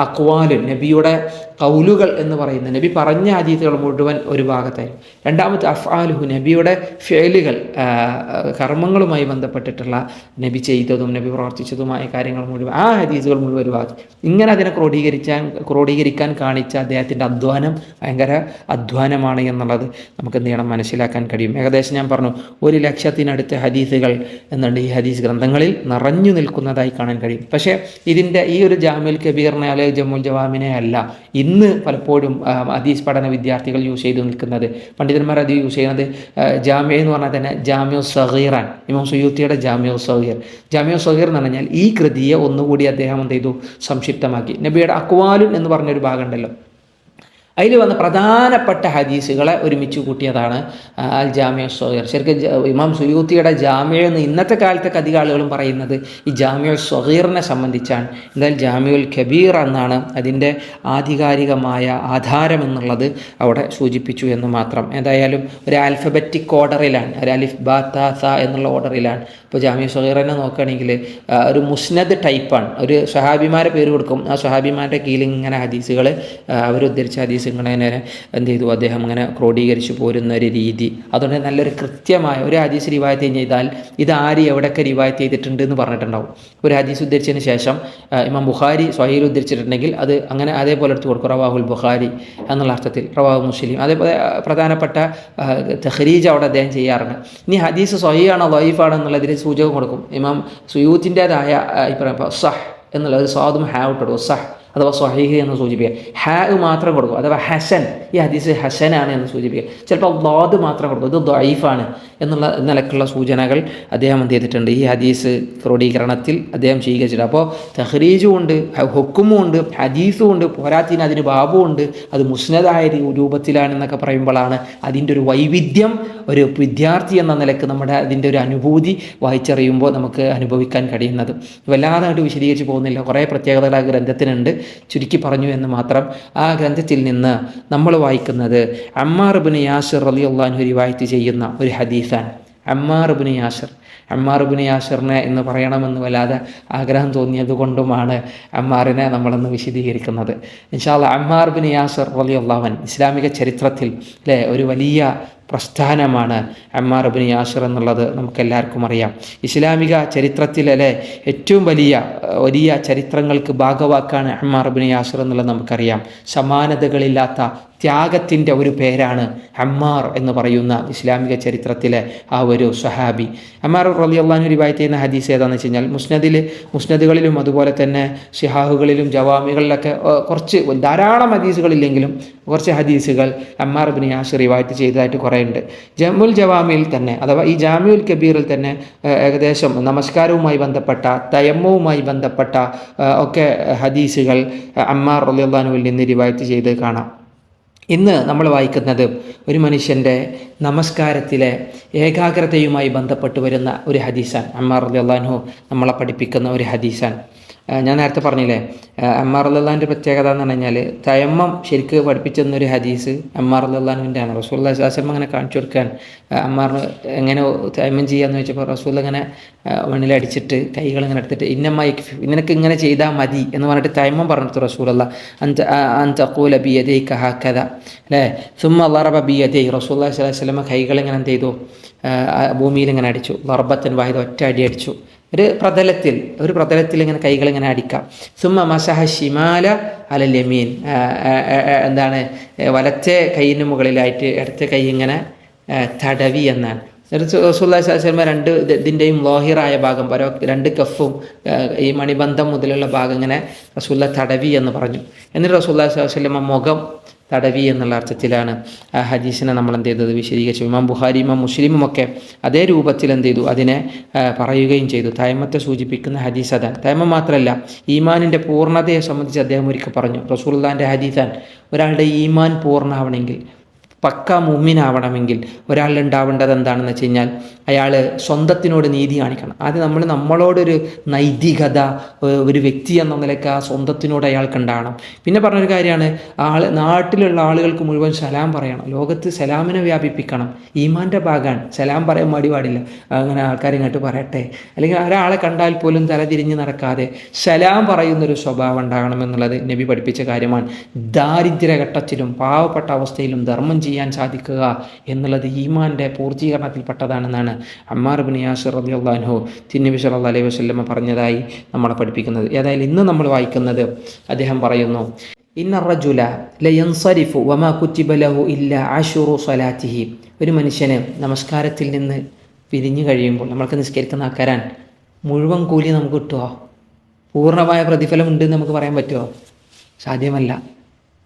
അഖ്വാലുൻ, നബിയുടെ കൗലുകൾ എന്ന് പറയുന്ന, നബി പറഞ്ഞ ഹദീസുകൾ മുഴുവൻ ഒരു ഭാഗത്തായിരിക്കും. രണ്ടാമത് രണ്ടാമത്തെ അഫ്ആലുഹു, നബിയുടെ ഫിഅലുകൾ, കർമ്മങ്ങളുമായി ബന്ധപ്പെട്ടിട്ടുള്ള നബി ചെയ്തതും നബി പ്രവർത്തിച്ചതുമായ കാര്യങ്ങൾ മുഴുവൻ, ആ ഹദീസുകൾ മുഴുവൻ വായിച്ചു. ഇങ്ങനെ അതിനെ ക്രോഡീകരിക്കാൻ കാണിച്ച അദ്ദേഹത്തിൻ്റെ അധ്വാനം ഭയങ്കര അധ്വാനമാണ് എന്നുള്ളത് നമുക്ക് എന്ത് ചെയ്യണം, മനസ്സിലാക്കാൻ കഴിയും. ഏകദേശം ഞാൻ പറഞ്ഞു 1,00,000 ഹദീസുകൾ എന്നുണ്ട് ഈ ഹദീസ് ഗ്രന്ഥങ്ങളിൽ നിറഞ്ഞു നിൽക്കുന്നതായി കാണാൻ കഴിയും. പക്ഷേ ഇതിൻ്റെ ഈ ഒരു ജാമിഉൽ കബീറിനെ അല്ലെങ്കിൽ ജമുൽ ജവാമിനെ അല്ല ഇന്ന് പലപ്പോഴും ഹദീസ് പഠന വിദ്യാർത്ഥികൾ യൂസ് ചെയ്ത് നിൽക്കുന്നത്. പണ്ഡിതന്മാർ അത് യൂസ് ചെയ്യുന്നത് ജാമിഅ എന്ന് പറഞ്ഞാൽ തന്നെ ജാമിഉ സഗീറാൻ, ഇമാം സുയൂത്തിയുടെ ജാമിഉ സഗീർ. ജാമിഉ സഗീർ എന്ന് പറഞ്ഞാൽ ഈ കൃതിയെ ഒന്നുകൂടി അദ്ദേഹം എന്ത് ചെയ്തു, സംക്ഷിപ്തമാക്കി. നബിയുടെ അക്വാലുൻ എന്ന് പറഞ്ഞൊരു ഭാഗം ഉണ്ടല്ലോ, അതിൽ വന്ന പ്രധാനപ്പെട്ട ഹദീസുകളെ ഒരുമിച്ച് കൂട്ടിയതാണ് അൽ ജാമിഉ സ്വഗീർ. ശരിക്കും ഇമാം സുയൂത്തിയുടെ ജാമിഅ എന്ന് ഇന്നത്തെ കാലത്തൊക്കെ അധികം ആളുകളും പറയുന്നത് ഈ ജാമിഉ സ്വഗീറിനെ സംബന്ധിച്ചാണ്. എന്തായാലും ജാമിഉൽ കബീർ എന്നാണ് അതിൻ്റെ ആധികാരികമായ ആധാരം എന്നുള്ളത് അവിടെ സൂചിപ്പിച്ചു എന്ന് മാത്രം. ഏതായാലും ഒരു ആൽഫബറ്റിക് ഓർഡറിലാണ്, ഒരു അലിഫ് ബാ താ സ എന്നുള്ള ഓർഡറിലാണ്. ഇപ്പോൾ ജാമിഉ സ്വഗീറിനെ നോക്കുകയാണെങ്കിൽ ഒരു മുസ്നദ് ടൈപ്പാണ്. ഒരു സ്വഹാബിമാരെ പേര് കൊടുക്കും, ആ സ്വഹാബിമാരുടെ കീഴിൽ ഇങ്ങനെ ഹദീസുകൾ അവരുദ്ധരിച്ച ഹദീസ് ഇങ്ങനെ എന്ത് ചെയ്തു, അദ്ദേഹം ഇങ്ങനെ ക്രോഡീകരിച്ച് പോരുന്ന ഒരു രീതി. അതുകൊണ്ട് നല്ലൊരു കൃത്യമായ ഒരു ഹദീസ് റിവായത്ത് ചെയ്താൽ ഇത് ആര് എവിടെയൊക്കെ റിവായത്ത് ചെയ്തിട്ടുണ്ട് എന്ന് പറഞ്ഞിട്ടുണ്ടാവും. ഒരു ഹദീസ് ഉദ്ധരിച്ചതിന് ശേഷം ഇമാം ബുഖാരി സ്വഹീൽ ഉദ്ധരിച്ചിട്ടുണ്ടെങ്കിൽ അത് അങ്ങനെ അതേപോലെ എടുത്ത് കൊടുക്കും, റവാഹുൽ ബുഖാരി എന്നുള്ള അർത്ഥത്തിൽ, റവാഹു മുസ്ലിം. അതേപോലെ പ്രധാനപ്പെട്ട തഖ്രീജ് അവിടെ അദ്ദേഹം ചെയ്യാറുണ്ട്. ഇനി ഹദീസ് സ്വഹീഹാണോ ദഈഫാണോ എന്നുള്ളതിന് സൂചകം കൊടുക്കും. ഇമാം സുയൂത്തിൻ്റെതായ അഭിപ്രായം സഹ് എന്നുള്ള ഒരു സ്വാദും ഹാവ് ഇട്ടു, സഹ് അഥവാ സ്വഹീഹ് എന്ന് സൂചിപ്പിക്കുക, ഹാ മാത്രം കൊടുക്കും, അഥവാ ഹസൻ, ഈ ഹദീസ് ഹസനാണ് എന്ന് സൂചിപ്പിക്കുക. ചിലപ്പോൾ ളാദ് മാത്രം കൊടുക്കും, ഇത് ദഈഫാണ് എന്നുള്ള നിലക്കുള്ള സൂചനകൾ അദ്ദേഹം എന്ത് ചെയ്തിട്ടുണ്ട്, ഈ ഹദീസ് ക്രോഡീകരണത്തിൽ അദ്ദേഹം സ്വീകരിച്ചിട്ടുണ്ട്. അപ്പോൾ തഖ്രീജും ഉണ്ട്, ഹുക്കുമും ഉണ്ട്, ഹദീസും ഉണ്ട്, പോരാത്തിന് അതിന് ബാബും ഉണ്ട്, അത് മുസ്നദായ രൂപത്തിലാണെന്നൊക്കെ പറയുമ്പോഴാണ് അതിൻ്റെ ഒരു വൈവിധ്യം ഒരു വിദ്യാർത്ഥി എന്ന നിലക്ക് നമ്മുടെ അതിൻ്റെ ഒരു അനുഭൂതി വായിച്ചറിയുമ്പോൾ നമുക്ക് അനുഭവിക്കാൻ കഴിയുന്നത്. വല്ലാതായിട്ട് വിശദീകരിച്ച് പോകുന്നില്ല, കുറേ പ്രത്യേകതകൾ ആ ഗ്രന്ഥത്തിനുണ്ട്, ചുരുക്കി പറഞ്ഞു എന്ന് മാത്രം. ആ ഗ്രന്ഥത്തിൽ നിന്ന് നമ്മൾ വായിക്കുന്നത് അമ്മാർ ഇബ്നു യാസിർ റളിയല്ലാഹു അൻഹു റിവായത്ത് ചെയ്യുന്ന ഒരു ഹദീസാണ്. അമ്മാർ ഇബ്നു യാസിറിനെ എന്ന് പറയണമെന്ന് വല്ലാതെ ആഗ്രഹം തോന്നിയത് കൊണ്ടുമാണ് അമ്മാറിനെ നമ്മളൊന്ന് വിശദീകരിക്കുന്നത്. ഇൻഷാ അല്ലാഹ് അമ്മാർ ഇബ്നു യാസിർ റളിയല്ലാഹു അൻഹു ഇസ്ലാമിക ചരിത്രത്തിൽ ഒരു വലിയ പ്രസ്ഥാനമാണ് അമ്മാർ ഇബ്നു യാസിർ എന്നുള്ളത് നമുക്കെല്ലാവർക്കും അറിയാം. ഇസ്ലാമിക ചരിത്രത്തിലെ ഏറ്റവും വലിയ ചരിത്രങ്ങൾക്ക് ഭാഗവാക്കാണ് അമ്മാർ ഇബ്നു യാസിർ എന്നുള്ളത് നമുക്കറിയാം. സമാനതകളില്ലാത്ത ത്യാഗത്തിൻ്റെ ഒരു പേരാണ് അമ്മാർ എന്ന് പറയുന്ന ഇസ്ലാമിക ചരിത്രത്തിലെ ആ ഒരു സ്വഹാബി. അമ്മാർ റളിയല്ലാഹു അൻഹു റിവായത്ത് ചെയ്യുന്ന ഹദീസ് ഏതാണെന്ന് വെച്ച് കഴിഞ്ഞാൽ മുസ്നദുകളിലും അതുപോലെ തന്നെ സിഹാഹുകളിലും ജവാമികളിലൊക്കെ കുറച്ച് ധാരാളം ഹദീസുകളില്ലെങ്കിലും കുറച്ച് ഹദീസുകൾ അമ്മാർ ഇബ്നു യാസിർ റിവായത്ത് ചെയ്തതായിട്ട് കുറേ ഉണ്ട്. ജമുൽ ജവാമിയിൽ തന്നെ അഥവാ ഈ ജാമിഉൽ കബീറിൽ തന്നെ ഏകദേശം നമസ്കാരവുമായി ബന്ധപ്പെട്ട തയമ്മുവുമായി ബന്ധപ്പെട്ട ഒക്കെ ഹദീസുകൾ അമ്മാർ റളിയല്ലാഹു അൻഹുവിൽ നിന്ന് റിവായത്ത് ചെയ്ത് കാണാം. ഇന്ന് നമ്മൾ വായിക്കുന്നത് ഒരു മനുഷ്യൻ്റെ നമസ്കാരത്തിലെ ഏകാഗ്രതയുമായി ബന്ധപ്പെട്ട് വരുന്ന ഒരു ഹദീസാണ്. അമ്മാർ റളിയല്ലാഹു അൻഹു നമ്മളെ പഠിപ്പിക്കുന്ന ഒരു ഹദീസാണ്. ഞാൻ നേരത്തെ പറഞ്ഞില്ലേ, അമ്മാർ റളിയല്ലാഹുവിൻ്റെ പ്രത്യേകത എന്ന് പറഞ്ഞാൽ തയമ്മം ശരിക്ക് പഠിപ്പിച്ചെന്നൊരു ഹദീസ് അമ്മാർ റളിയല്ലാഹുവിൻ്റെ ആണ്. റസൂലുള്ളാഹി സ്വല്ലല്ലാഹു അലൈഹി വസല്ലം അങ്ങനെ കാണിച്ചു കൊടുക്കാൻ അമ്മാറിന് എങ്ങനെ തയമ്മം ചെയ്യാമെന്ന് ചോദിച്ചപ്പോൾ റസൂൽ ഇങ്ങനെ മണ്ണിലടിച്ചിട്ട് കൈകൾ ഇങ്ങനെ എടുത്തിട്ട് നിനക്ക് ഇങ്ങനെ ചെയ്താൽ മതി എന്ന് പറഞ്ഞിട്ട് തയമ്മം പറഞ്ഞിട്ട് റസൂലുള്ളാഹി അൻ തഖൂല ബിയദൈക ഹകദ അല്ലേ സുമ്മ ളറബ ബിയദൈ. റസൂലുള്ളാഹി സ്വല്ലല്ലാഹു അലൈഹി വസല്ലം കൈകൾ ഇങ്ങനെ എന്ത് ചെയ്തു, ഭൂമിയിൽ ഇങ്ങനെ അടിച്ചു, ളർബത്തൻ വാഹിദ, ഒറ്റ അടി അടിച്ചു. ഒരു പ്രതലത്തിൽ ഇങ്ങനെ കൈകൾ ഇങ്ങനെ അടിക്കാം. സുമ്മ മസഹ ഷിമാല അലൽ യമീൻ, എന്താണ് വലത്തെ കൈയിന് മുകളിലായിട്ട് ഇടത്തെ കൈ ഇങ്ങനെ തടവി എന്നാണ്. റസൂലുള്ളാഹി സ്വല്ലല്ലാഹു അലൈഹി വസല്ലം രണ്ട് ഇതിൻ്റെയും ലോഹിറായ ഭാഗം രണ്ട് കഫും ഈ മണിബന്ധം മുതലുള്ള ഭാഗം ഇങ്ങനെ റസൂലുള്ളാഹി തടവി എന്ന് പറഞ്ഞു. എന്നിട്ട് റസൂലുള്ളാഹി സ്വല്ലല്ലാഹു അലൈഹി വസല്ലം മുഖം തടവി എന്നുള്ള അർത്ഥത്തിലാണ് ആ ഹദീസിനെ നമ്മൾ എന്ത് ചെയ്തത്, വിശദീകരിച്ചു. ഇമാം ബുഖാരി ഇമാം മുസ്ലിമുമൊക്കെ അതേ രൂപത്തിൽ എന്ത് ചെയ്തു, അതിനെ പറയുകയും ചെയ്തു. തയമ്മത്തെ സൂചിപ്പിക്കുന്ന ഹദീസ് അതാണ്. തയമ്മം മാത്രമല്ല, ഈമാനിൻ്റെ പൂർണ്ണതയെ സംബന്ധിച്ച് അദ്ദേഹം ഒരിക്കൽ പറഞ്ഞു. റസൂലുള്ളാഹിൻ്റെ ഹദീസാൻ, ഒരാളുടെ ഈമാൻ പൂർണ്ണമാവണമെങ്കിൽ, പക്ക മുഅ്മിനാവണമെങ്കിൽ ഒരാളുണ്ടാവേണ്ടത് എന്താണെന്ന് വെച്ച് കഴിഞ്ഞാൽ അയാൾ സ്വന്തത്തിനോട് നീതി കാണിക്കണം. ആദ്യം നമ്മളോടൊരു നൈതികത ഒരു വ്യക്തി എന്ന നിലയ്ക്ക് ആ സ്വന്തത്തിനോട് അയാൾക്ക് ഉണ്ടാകണം. പിന്നെ പറഞ്ഞൊരു കാര്യമാണ്, നാട്ടിലുള്ള ആളുകൾക്ക് മുഴുവൻ സലാം പറയണം, ലോകത്ത് സലാമിനെ വ്യാപിപ്പിക്കണം. ഈമാൻ്റെ ഭാഗമാണ്. സലാം പറയാൻ മടി പാടില്ല, അങ്ങനെ ആൾക്കാർ ഇങ്ങോട്ട് പറയട്ടെ, അല്ലെങ്കിൽ ഒരാളെ കണ്ടാൽ പോലും തലതിരിഞ്ഞ് നടക്കാതെ സലാം പറയുന്നൊരു സ്വഭാവം ഉണ്ടാകണം എന്നുള്ളത് നബി പഠിപ്പിച്ച കാര്യമാണ്. ദാരിദ്ര്യഘട്ടത്തിലും പാവപ്പെട്ട അവസ്ഥയിലും ധർമ്മം ചെയ്യാൻ സാധിക്കുക എന്നുള്ളത് ഈമാൻ്റെ പൂർത്തീകരണത്തിൽപ്പെട്ടതാണെന്നാണ് അമ്മാർ ഇബ്നു യാസിർ റളിയല്ലാഹു അൻഹു തിരുനബി സല്ലല്ലാഹു അലൈഹി വസല്ലം പറഞ്ഞതായി നമ്മളെ പഠിപ്പിക്കുന്നത്. ഏതായാലും ഇന്ന് നമ്മൾ വായിക്കുന്നത് അദ്ദേഹം പറയുന്നു, ഇന്ന റജുല ലയൻസരിഫു വമാ കുത്തിബ ലഹു ഇല്ലാ അശുറു സ്വലാത്തിഹി. ഒരു മനുഷ്യന് നമസ്കാരത്തിൽ നിന്ന് പിരിഞ്ഞു കഴിയുമ്പോൾ, നമ്മൾക്ക് നിസ്കരിക്കുന്ന ആക്കാരാൻ മുഴുവൻ കൂലി നമുക്ക് കിട്ടുമോ? പൂർണ്ണമായ പ്രതിഫലം ഉണ്ട് നമുക്ക് പറയാൻ പറ്റുമോ? സാധ്യമല്ല.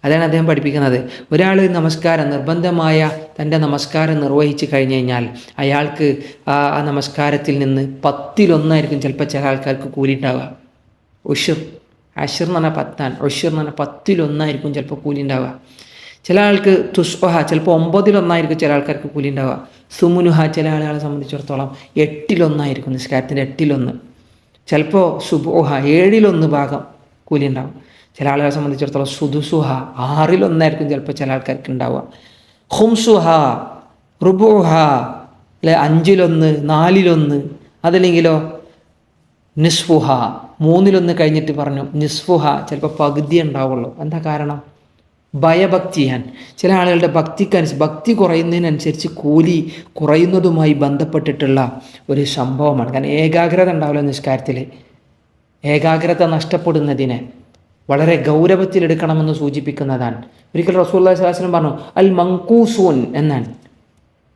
അതാണ് അദ്ദേഹം പഠിപ്പിക്കുന്നത്. ഒരാൾ നമസ്കാരം നിർബന്ധമായ തൻ്റെ നമസ്കാരം നിർവഹിച്ച് കഴിഞ്ഞ് കഴിഞ്ഞാൽ അയാൾക്ക് ആ നമസ്കാരത്തിൽ നിന്ന് 10% ചിലപ്പോൾ ചില ആൾക്കാർക്ക് കൂലി ഉണ്ടാവുക. അഷിർ എന്ന് പറഞ്ഞാൽ 10, ഉഷിർ എന്ന് പറഞ്ഞാൽ 10% ചിലപ്പോൾ കൂലി ഉണ്ടാവുക. ചില ആൾക്ക് തുസ്ബഹ ചിലപ്പോൾ 9 ചില ആൾക്കാർക്ക് കൂലി ഉണ്ടാവുക. സുമുനുഹ ചില ആളുകളെ സംബന്ധിച്ചിടത്തോളം 8 നിസ്കാരത്തിൻ്റെ 8 ചിലപ്പോൾ സുബുഹ 7 കൂലി ഉണ്ടാവും. ചില ആളുകളെ സംബന്ധിച്ചിടത്തോളം സുദുസുഹ 6 ചിലപ്പോൾ ചില ആൾക്കാർക്ക് ഉണ്ടാവുക. ഖുംസുഹ റുബുഹ 5 4 അതല്ലെങ്കിലോ നിസ്ഫുഹ 3 കഴിഞ്ഞിട്ട് പറഞ്ഞു നിസ്ഫുഹ ചിലപ്പോൾ പകുതി ഉണ്ടാവുള്ളൂ. എന്താ കാരണം? ഭയഭക്തിയാൻ ചില ആളുകളുടെ ഭക്തി കുറയുന്നതിനനുസരിച്ച് കൂലി കുറയുന്നതുമായി ബന്ധപ്പെട്ടിട്ടുള്ള ഒരു സംഭവമാണ്. കാരണം ഏകാഗ്രത ഉണ്ടാവില്ല നിസ്കാരത്തിൽ. ഏകാഗ്രത നഷ്ടപ്പെടുന്നതിനെ വളരെ ഗൗരവത്തിലെടുക്കണമെന്ന് സൂചിപ്പിക്കുന്നതാണ്. ഒരിക്കൽ റസൂലുള്ളാഹി സ്വല്ലല്ലാഹു അലൈഹി വസല്ലം പറഞ്ഞു, അൽ മങ്കൂസൂൻ എന്നാണ്,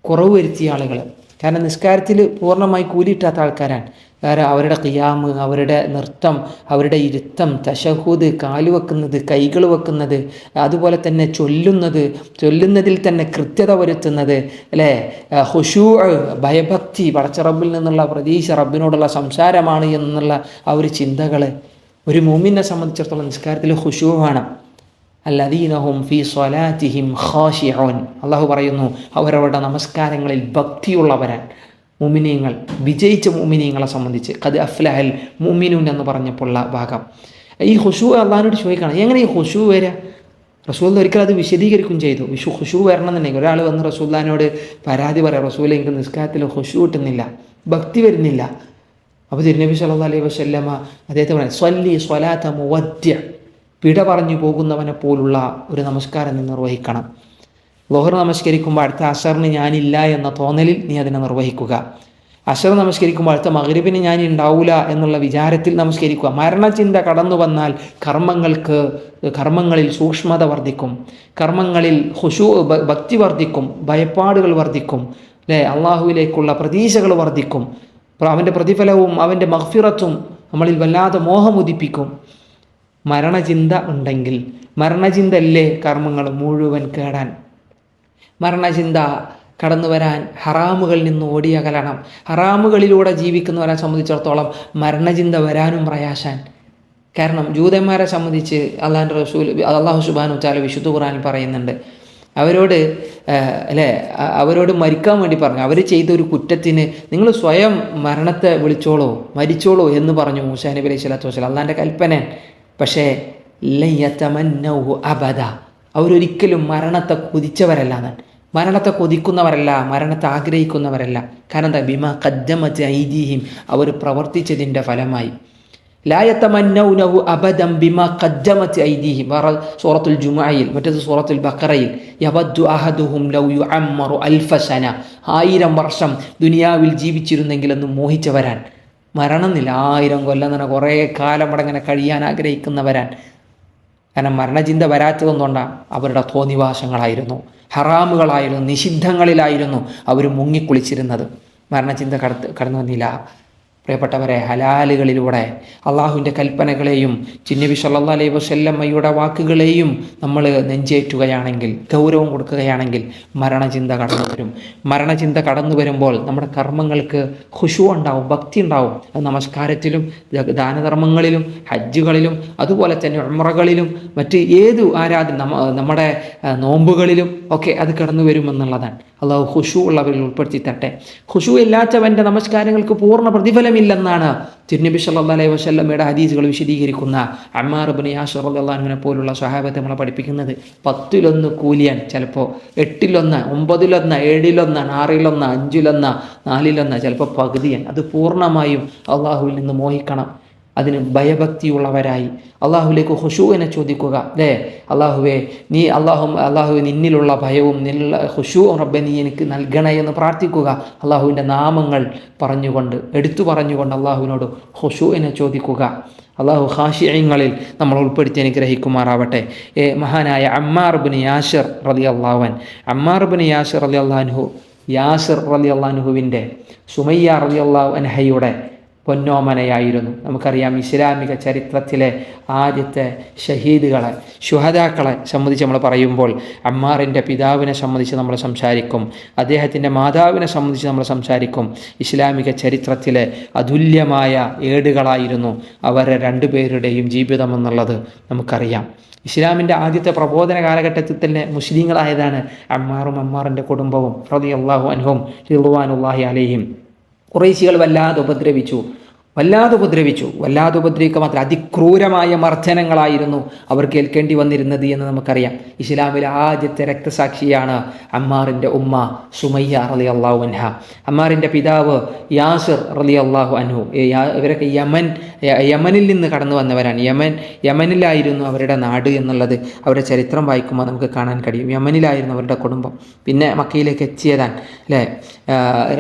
കുറവ് വരുത്തിയ ആളുകൾ. കാരണം നിസ്കാരത്തിൽ പൂർണ്ണമായി കൂലിയിട്ടാത്ത ആൾക്കാരാണ്. കാരണം അവരുടെ ഖിയാമ്, അവരുടെ നൃത്തം, അവരുടെ ഇരുത്തം, തശഹൂദ്, കാലുവെക്കുന്നത്, കൈകൾ വെക്കുന്നത്, അതുപോലെ തന്നെ ചൊല്ലുന്നതിൽ തന്നെ കൃത്യത വരുത്തുന്നത്, അല്ലേ, ഖുശൂ, ഭയഭക്തി, പടച്ച റബ്ബിൽ നിന്നുള്ള പ്രതീക്ഷ, റബ്ബിനോടുള്ള സംസാരമാണ് എന്നുള്ള ആ ഒരു ചിന്തകൾ. ഒരു മുഅ്മിനെ സംബന്ധിച്ചിടത്തോളം നിസ്കാരത്തിൽ ഖുശൂ വേണം. അല്ലദീനഹും ഫീ സ്വലാത്തിഹിം ഖാശിഊൻ. അള്ളാഹു പറയുന്നു, അവരവരുടെ നമസ്കാരങ്ങളിൽ ഭക്തിയുള്ളവരാണ്. മുഅ്മിനീങ്ങൾ, വിജയിച്ച മുഅ്മിനീങ്ങളെ സംബന്ധിച്ച് ഖദ് അഫ്ലഹൽ മുഅ്മിനൂൻ എന്ന് പറഞ്ഞപ്പോഴുള്ള ഭാഗം. ഈ ഖുശൂ അള്ളാഹിനോട് ചോദിക്കണം, എങ്ങനെ ഈ ഖുശൂ വരിക? റസൂൽ ഒരിക്കൽ അത് വിശദീകരിക്കുകയും ചെയ്തു. ഖുശൂ വരണം എന്നുണ്ടെങ്കിൽ ഒരാൾ വന്ന് റസൂലിനോട് പരാതി പറയാം, റസൂൽ എനിക്ക് നിസ്കാരത്തിൽ ഖുശൂ കിട്ടുന്നില്ല, ഭക്തി വരുന്നില്ല. അപ്പോൾ തിരുനബി സല്ലല്ലാഹു അലൈഹി വസല്ലമ അദ്ദേഹത്തെ പറയാം, സ്വല്ലി സ്വലാത്ത മുവദ്യ, പിട പറഞ്ഞു പോകുന്നവനെ പോലുള്ള ഒരു നമസ്കാരം നീ നിർവഹിക്കണം. ളുഹർ നമസ്കരിക്കുമ്പോൾ അടുത്ത അസറിന് ഞാനില്ല എന്ന തോന്നലിൽ നീ അതിനെ നിർവഹിക്കുക. അസർ നമസ്കരിക്കുമ്പോൾ അടുത്ത മഗ്രിബിന് ഞാൻ ഉണ്ടാവില്ല എന്നുള്ള വിചാരത്തിൽ നമസ്കരിക്കുക. മരണചിന്ത കടന്നു വന്നാൽ കർമ്മങ്ങളിൽ സൂക്ഷ്മത വർദ്ധിക്കും, കർമ്മങ്ങളിൽ ഖുശൂ ഭക്തി വർദ്ധിക്കും, ഭയപ്പാടുകൾ വർദ്ധിക്കും, അല്ലേ, അള്ളാഹുവിലേക്കുള്ള പ്രതീക്ഷകൾ വർദ്ധിക്കും. അവൻ്റെ പ്രതിഫലവും അവൻ്റെ മഗ്ഫിറത്തും നമ്മളിൽ വല്ലാതെ മോഹമുദിപ്പിക്കും. മരണചിന്ത ഉണ്ടെങ്കിൽ, മരണചിന്തല്ലേ കർമ്മങ്ങൾ മുഴുവൻ കേടാൻ. മരണചിന്ത കടന്നു വരാൻ ഹറാമുകളിൽ നിന്ന് ഓടിയകലണം. ഹറാമുകളിലൂടെ ജീവിക്കുന്നവരെ സംബന്ധിച്ചിടത്തോളം മരണചിന്ത വരാനും പ്രയാസാൻ. കാരണം ജൂതന്മാരെ സംബന്ധിച്ച് അള്ളാഹുവിൻ്റെ റസൂൽ അല്ലാഹു സുബ്ഹാനഹു വ തആല വിശുദ്ധ ഖുർആനിൽ പറയുന്നുണ്ട്, അവരോട് മരിക്കാൻ വേണ്ടി പറഞ്ഞു. അവർ ചെയ്തൊരു കുറ്റത്തിന് നിങ്ങൾ സ്വയം മരണത്തെ മരിച്ചോളൂ എന്ന് പറഞ്ഞു മൂസാ നബി അലൈഹി സ്വലാത്തു വസ്സലാം. അള്ളാഹിൻ്റെ കൽപ്പന. പക്ഷേ ലയതമന്നഹു അബദ, അവരൊരിക്കലും മരണത്തെ കൊതിച്ചവരല്ല, മരണത്തെ കൊതിക്കുന്നവരല്ല, മരണത്തെ ആഗ്രഹിക്കുന്നവരല്ല. കാരണം എന്താ? ബിമാ ഖദ്ദമത് ഐദീഹിം, അവർ പ്രവർത്തിച്ചതിൻ്റെ ഫലമായി. ലാ യതമന്നൗനഹു അബദൻ ബിമാ ഖദ്ദമത് ഐദീഹിം. സൂറത്തുൽ ജുമുഅയിൽ, മറ്റേത് സൂറത്തുൽ ബഖറയിൽ, യവദ്ദു അഹദുഹും ലൗ യുഅമ്മറു അൽഫ സന, 1000 വർഷം ദുനിയാവിൽ ജീവിച്ചിരുന്നെങ്കിലെന്ന് മോഹിച്ചവരാൻ. മരണമില്ല, 1000 കൊല്ലം തന്നെ കുറേ കാലം അവിടെ കഴിയാൻ ആഗ്രഹിക്കുന്നവരാൻ. കാരണം മരണചിന്ത വരാത്തതെന്നുകൊണ്ടാണ് അവരുടെ തോന്നിവാസങ്ങളായിരുന്നു, ഹറാമുകളായിരുന്നു, നിഷിദ്ധങ്ങളിലായിരുന്നു അവർ മുങ്ങിക്കുളിച്ചിരുന്നത്. മരണചിന്ത കടന്നു വന്നില്ല. പ്രിയപ്പെട്ടവരെ, ഹലാലുകളിലൂടെ അള്ളാഹുവിൻ്റെ കൽപ്പനകളെയും നബി സല്ലല്ലാഹു അലൈഹി വസല്ലമയുടെ വാക്കുകളെയും നമ്മൾ നെഞ്ചേറ്റുകയാണെങ്കിൽ, ഗൗരവം കൊടുക്കുകയാണെങ്കിൽ മരണചിന്ത കടന്നു വരും. മരണചിന്ത കടന്നു വരുമ്പോൾ നമ്മുടെ കർമ്മങ്ങൾക്ക് ഖുശൂ ഉണ്ടാവും, ഭക്തി ഉണ്ടാവും. അത് നമസ്കാരത്തിലും ദാനധർമ്മങ്ങളിലും ഹജ്ജുകളിലും അതുപോലെ തന്നെ ഉംറകളിലും മറ്റ് ഏതു നമ്മുടെ നോമ്പുകളിലും ഒക്കെ അത് കടന്നു വരുമെന്നുള്ളതാണ്. അള്ളാഹു ഖുശൂ ഉള്ളവരിൽ ഉൾപ്പെടുത്തി തട്ടെ. ഖുശൂ ഇല്ലാത്തവൻ്റെ നമസ്കാരങ്ങൾക്ക് പൂർണ്ണ പ്രതിഫലമില്ലെന്നാണ് തിരുനബി സല്ലല്ലാഹു അലൈഹി വസല്ലമയുടെ ഹദീസുകൾ വിശദീകരിക്കുന്ന അമ്മാർ ഇബ്നു യാസിർ റളിയല്ലാഹു അൻഹുവിനെ പോലുള്ള സ്വഹാബത്തെ നമ്മളെ പഠിപ്പിക്കുന്നത് 10 കൂലിയാണ്, ചിലപ്പോൾ 8, 9, 7, 6, 5, 4, ചിലപ്പോൾ പകുതിയാണ്. അത് പൂർണ്ണമായും അള്ളാഹുവിൽ നിന്ന് മോഹിക്കണം. അതിന് ഭയഭക്തിയുള്ളവരായി അള്ളാഹുവിലേക്ക് ഖുശൂഅനെ ചോദിക്കുക. അല്ലേ, അള്ളാഹുവേ അള്ളാഹുവെ നിന്നിലുള്ള ഭയവും നിന്നുള്ള ഖുശൂഉം റബ്ബെ നീ എനിക്ക് നൽകണേ എന്ന് പ്രാർത്ഥിക്കുക. അള്ളാഹുവിൻ്റെ നാമങ്ങൾ പറഞ്ഞുകൊണ്ട് എടുത്തു പറഞ്ഞുകൊണ്ട് അള്ളാഹുവിനോട് ഖുശൂഅനെ ചോദിക്കുക. അള്ളാഹു ഖാശിഈങ്ങളിൽ നമ്മൾ ഉൾപ്പെടുത്തി അനുഗ്രഹിക്കുമാറാവട്ടെ. മഹാനായ അമ്മാർ ഇബ്നു യാസിർ റളിയല്ലാഹു അൻഹു, അമ്മാർ ഇബ്നു യാസിർ റളിയല്ലാഹു അൻഹു, യാസിർ റളിയല്ലാഹു അൻഹുവിൻ്റെ സുമയ്യ റളിയല്ലാഹു അൻഹയുടെ പൊന്നോമനയായിരുന്നു. നമുക്കറിയാം ഇസ്ലാമിക ചരിത്രത്തിലെ ആദ്യത്തെ ഷഹീദുകളെ, ശുഹദാക്കളെ സംബന്ധിച്ച് നമ്മൾ പറയുമ്പോൾ അമ്മാറിൻ്റെ പിതാവിനെ സംബന്ധിച്ച് നമ്മൾ സംസാരിക്കും, അദ്ദേഹത്തിൻ്റെ മാതാവിനെ സംബന്ധിച്ച് നമ്മൾ സംസാരിക്കും. ഇസ്ലാമിക ചരിത്രത്തിലെ അതുല്യമായ ഏടുകളായിരുന്നു അവരുടെ രണ്ടുപേരുടെയും ജീവിതം എന്നുള്ളത് നമുക്കറിയാം. ഇസ്ലാമിൻ്റെ ആദ്യത്തെ പ്രബോധന കാലഘട്ടത്തിൽ തന്നെ മുസ്ലിങ്ങളായതാണ് അമ്മാറും അമ്മാറിൻ്റെ കുടുംബവും റളിയല്ലാഹു അൻഹും റിദ്വാനുല്ലാഹി അലൈഹിം. ഖുറൈശികൾ വല്ലാതെ ഉപദ്രവിച്ചു. വല്ലാതെ ഉപദ്രവിക്കുക മാത്രം അതിക്രൂരമായ മർദ്ദനങ്ങളായിരുന്നു അവർക്ക് ഏൽക്കേണ്ടി വന്നിരുന്നത് എന്ന് നമുക്കറിയാം. ഇസ്ലാമിലെ ആദ്യത്തെ രക്തസാക്ഷിയാണ് അമ്മാറിൻ്റെ ഉമ്മ സുമയ്യ റളിയല്ലാഹു അൻഹ. അമ്മാറിൻ്റെ പിതാവ് യാസിർ റളിയല്ലാഹു അൻഹു. ഇവരൊക്കെ യമനിൽ നിന്ന് കടന്നു വന്നവരാണ്. യമനിലായിരുന്നു അവരുടെ നാട് എന്നുള്ളത് അവരുടെ ചരിത്രം വായിക്കുമ്പോൾ നമുക്ക് കാണാൻ കഴിയും. യമനിലായിരുന്നു അവരുടെ കുടുംബം. പിന്നെ മക്കയിലേക്ക് എത്തിയതാണ്. അല്ലേ,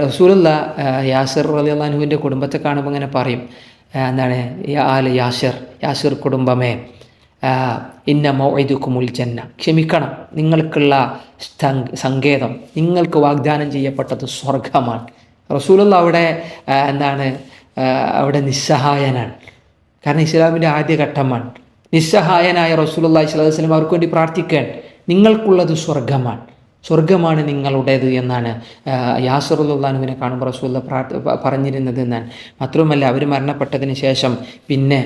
റസൂലുള്ളാഹി യാസിർ റളിയല്ലാഹു അൻഹുവിൻ്റെ കുടുംബത്തെ കാണുമ്പോൾ ഇങ്ങനെ പറയും, എന്താണ്, യാസിർ കുടുംബമേ, ഇന്ന മൗഇദുകുമുൽ ജന്ന, ക്ഷമിക്കണം, നിങ്ങൾക്കുള്ള സങ്കേതം, നിങ്ങൾക്ക് വാഗ്ദാനം ചെയ്യപ്പെട്ടത് സ്വർഗമാണ്. റസൂലുള്ളാഹി അവിടെ അവിടെ നിസ്സഹായനാണ്. കാരണം ഇസ്ലാമിൻ്റെ ആദ്യഘട്ടമാണ്. നിസ്സഹായനായ റസൂലുള്ളാഹി സ്വല്ലല്ലാഹു അലൈഹി വസല്ലം അവർക്ക് വേണ്ടി പ്രാർത്ഥിക്കാൻ, നിങ്ങൾക്കുള്ളത് സ്വർഗമാണ് നിങ്ങളുടേത് എന്നാണ് യാസിർ റളിയല്ലാഹു അൻഹുവിനെ കാണുമ്പോൾ റസൂലുള്ളാഹി പറഞ്ഞിരുന്നത് എന്നാണ്. മാത്രവുമല്ല, അവർ മരണപ്പെട്ടതിന് ശേഷം പിന്നെ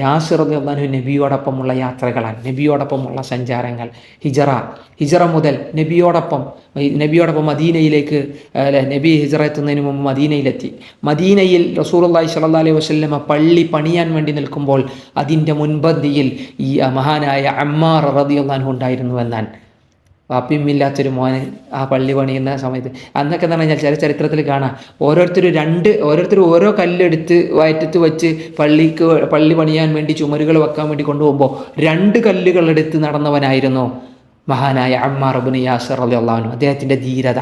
യാസിർ റളിയല്ലാഹു അൻഹു നബിയോടൊപ്പമുള്ള യാത്രകളാണ്, നബിയോടൊപ്പമുള്ള സഞ്ചാരങ്ങൾ. ഹിജറ മുതൽ നബിയോടൊപ്പം മദീനയിലേക്ക്, നബി ഹിജറ എത്തുന്നതിന് മുമ്പ് മദീനയിലെത്തി. മദീനയിൽ റസൂലുള്ളാഹി സ്വല്ലല്ലാഹു അലൈഹി വസല്ലം പള്ളി പണിയാൻ വേണ്ടി നിൽക്കുമ്പോൾ അതിൻ്റെ മുൻപന്തിയിൽ ഈ മഹാനായ അമ്മാർ റളിയല്ലാഹു അൻഹു ഉണ്ടായിരുന്നു എന്നാണ്. വാപ്പിയമ്മില്ലാത്തൊരു മോനെ ആ പള്ളി പണിയുന്ന സമയത്ത് അന്നൊക്കെ എന്ന് പറഞ്ഞാൽ ചില ചരിത്രത്തിൽ കാണാം, ഓരോരുത്തർ ഓരോ കല്ലെടുത്ത് വയറ്റത്ത് വെച്ച് പള്ളി പണിയാൻ വേണ്ടി ചുമരുകൾ വെക്കാൻ വേണ്ടി കൊണ്ടുപോകുമ്പോൾ 2 കല്ലുകളെടുത്ത് നടന്നവനായിരുന്നു മഹാനായ അമ്മാർ ഇബ്നു യാസിർ റളിയല്ലാഹു അൻഹു. അദ്ദേഹത്തിൻ്റെ ധീരത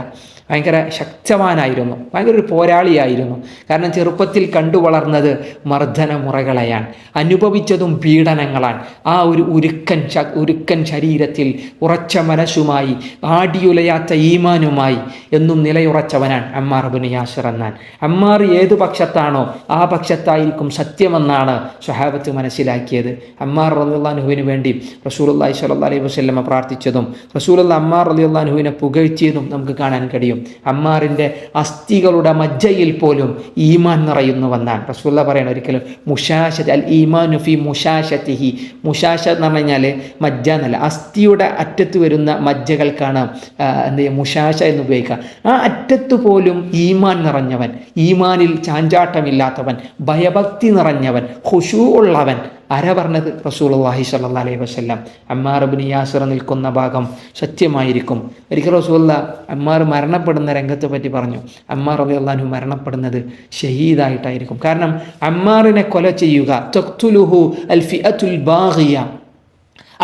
ഭയങ്കര ശക്തമാനായിരുന്നു, ഭയങ്കര ഒരു പോരാളിയായിരുന്നു. കാരണം ചെറുപ്പത്തിൽ കണ്ടു വളർന്നത് മർദ്ദന മുറകളെയാണ്, അനുഭവിച്ചതും പീഡനങ്ങളാണ്. ആ ഒരു ഉരുക്കൻ ശരീരത്തിൽ ഉറച്ച മനസ്സുമായി ആടിയുലയാത്ത ഈമാനുമായി എന്നും നിലയുറച്ചവനാണ് അമ്മാർ ഇബ്നു യാസിർ എന്നാൽ. അമ്മാർ ഏത് പക്ഷത്താണോ ആ പക്ഷത്തായിരിക്കും സത്യമെന്നാണ് സ്വഹാബത്ത് മനസ്സിലാക്കിയത്. അമ്മാർ റളിയല്ലാഹു അൻഹുവിന് വേണ്ടി റസൂലുള്ളാഹി സ്വല്ലല്ലാഹു അലൈഹി വസല്ലം പ്രാർത്ഥിച്ചതും റസൂലുള്ളാഹി അമ്മാർ റളിയല്ലാഹു അൻഹുവിനെ പുകഴ്ത്തിയതും നമുക്ക് കാണാൻ കഴിയും. അമ്മാറിൻ്റെ അസ്ഥികളുടെ മജ്ജയിൽ പോലും ഈമാൻ നിറയുന്നുവെന്നാണ് റസൂലുള്ളാഹി പറയുന്നത്. ഒരിക്കലും അൽ ഈമാനു ഫി മുശാശതിഹി, മുശാശ എന്ന് പറഞ്ഞു കഴിഞ്ഞാൽ മജ്ജ എന്നല്ല, അസ്ഥിയുടെ അറ്റത്ത് വരുന്ന മജ്ജകൾക്കാണ് മുശാശ എന്ന് ഉപയോഗിക്കുക. ആ അറ്റത്ത് പോലും ഈമാൻ നിറഞ്ഞവൻ, ഈമാനിൽ ചാഞ്ചാട്ടമില്ലാത്തവൻ, ഭയഭക്തി നിറഞ്ഞവൻ, ഖുശൂ ഉള്ളവൻ. ആരാ പറഞ്ഞത്? റസൂലുള്ളാഹി സ്വല്ലല്ലാഹു അലൈഹി വസല്ലം. അമ്മാർ ഇബ്നു യാസിർ നിൽക്കുന്ന ഭാഗം സത്യമായിരിക്കും. ഒരിക്കൽ റസൂലുള്ളാഹി അമ്മാർ മരണപ്പെടുന്ന രംഗത്തെ പറ്റി പറഞ്ഞു. അമ്മാർ റളിയല്ലാഹു അൻഹു മരണപ്പെടുന്നത് ഷഹീദായിട്ടായിരിക്കും. കാരണം അമ്മാറിനെ കൊല ചെയ്യുക, തഖ്തുലുഹു അൽ ഫിഅത്തുൽ ബാഗിയ,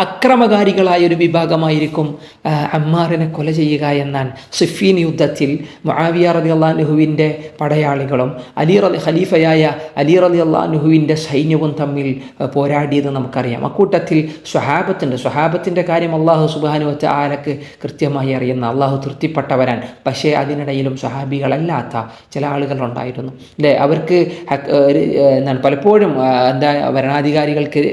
അക്രമകാരികളായ ഒരു വിഭാഗമായിരിക്കും അമ്മാറിനെ കൊല ചെയ്യുക എന്നാണ്. സിഫീൻ യുദ്ധത്തിൽ മുആവിയ റളിയല്ലാഹു അൻഹുവിൻ്റെ പടയാളികളും ഖലീഫയായ അലി റളിയല്ലാഹു അൻഹുവിൻ്റെ സൈന്യവും തമ്മിൽ പോരാടിയത് നമുക്കറിയാം. അക്കൂട്ടത്തിൽ സ്വഹാബത്തിൻ്റെ കാര്യം അല്ലാഹു സുബ്ഹാനഹു വ തആലക്ക് കൃത്യമായി അറിയുന്ന, അല്ലാഹു തൃപ്തിപ്പെട്ടവരാണ്. പക്ഷേ അതിനിടയിലും സ്വഹാബികളല്ലാത്ത ചില ആളുകളുണ്ടായിരുന്നു. അല്ലേ, അവർക്ക് പലപ്പോഴും ഭരണാധികാരികൾക്ക്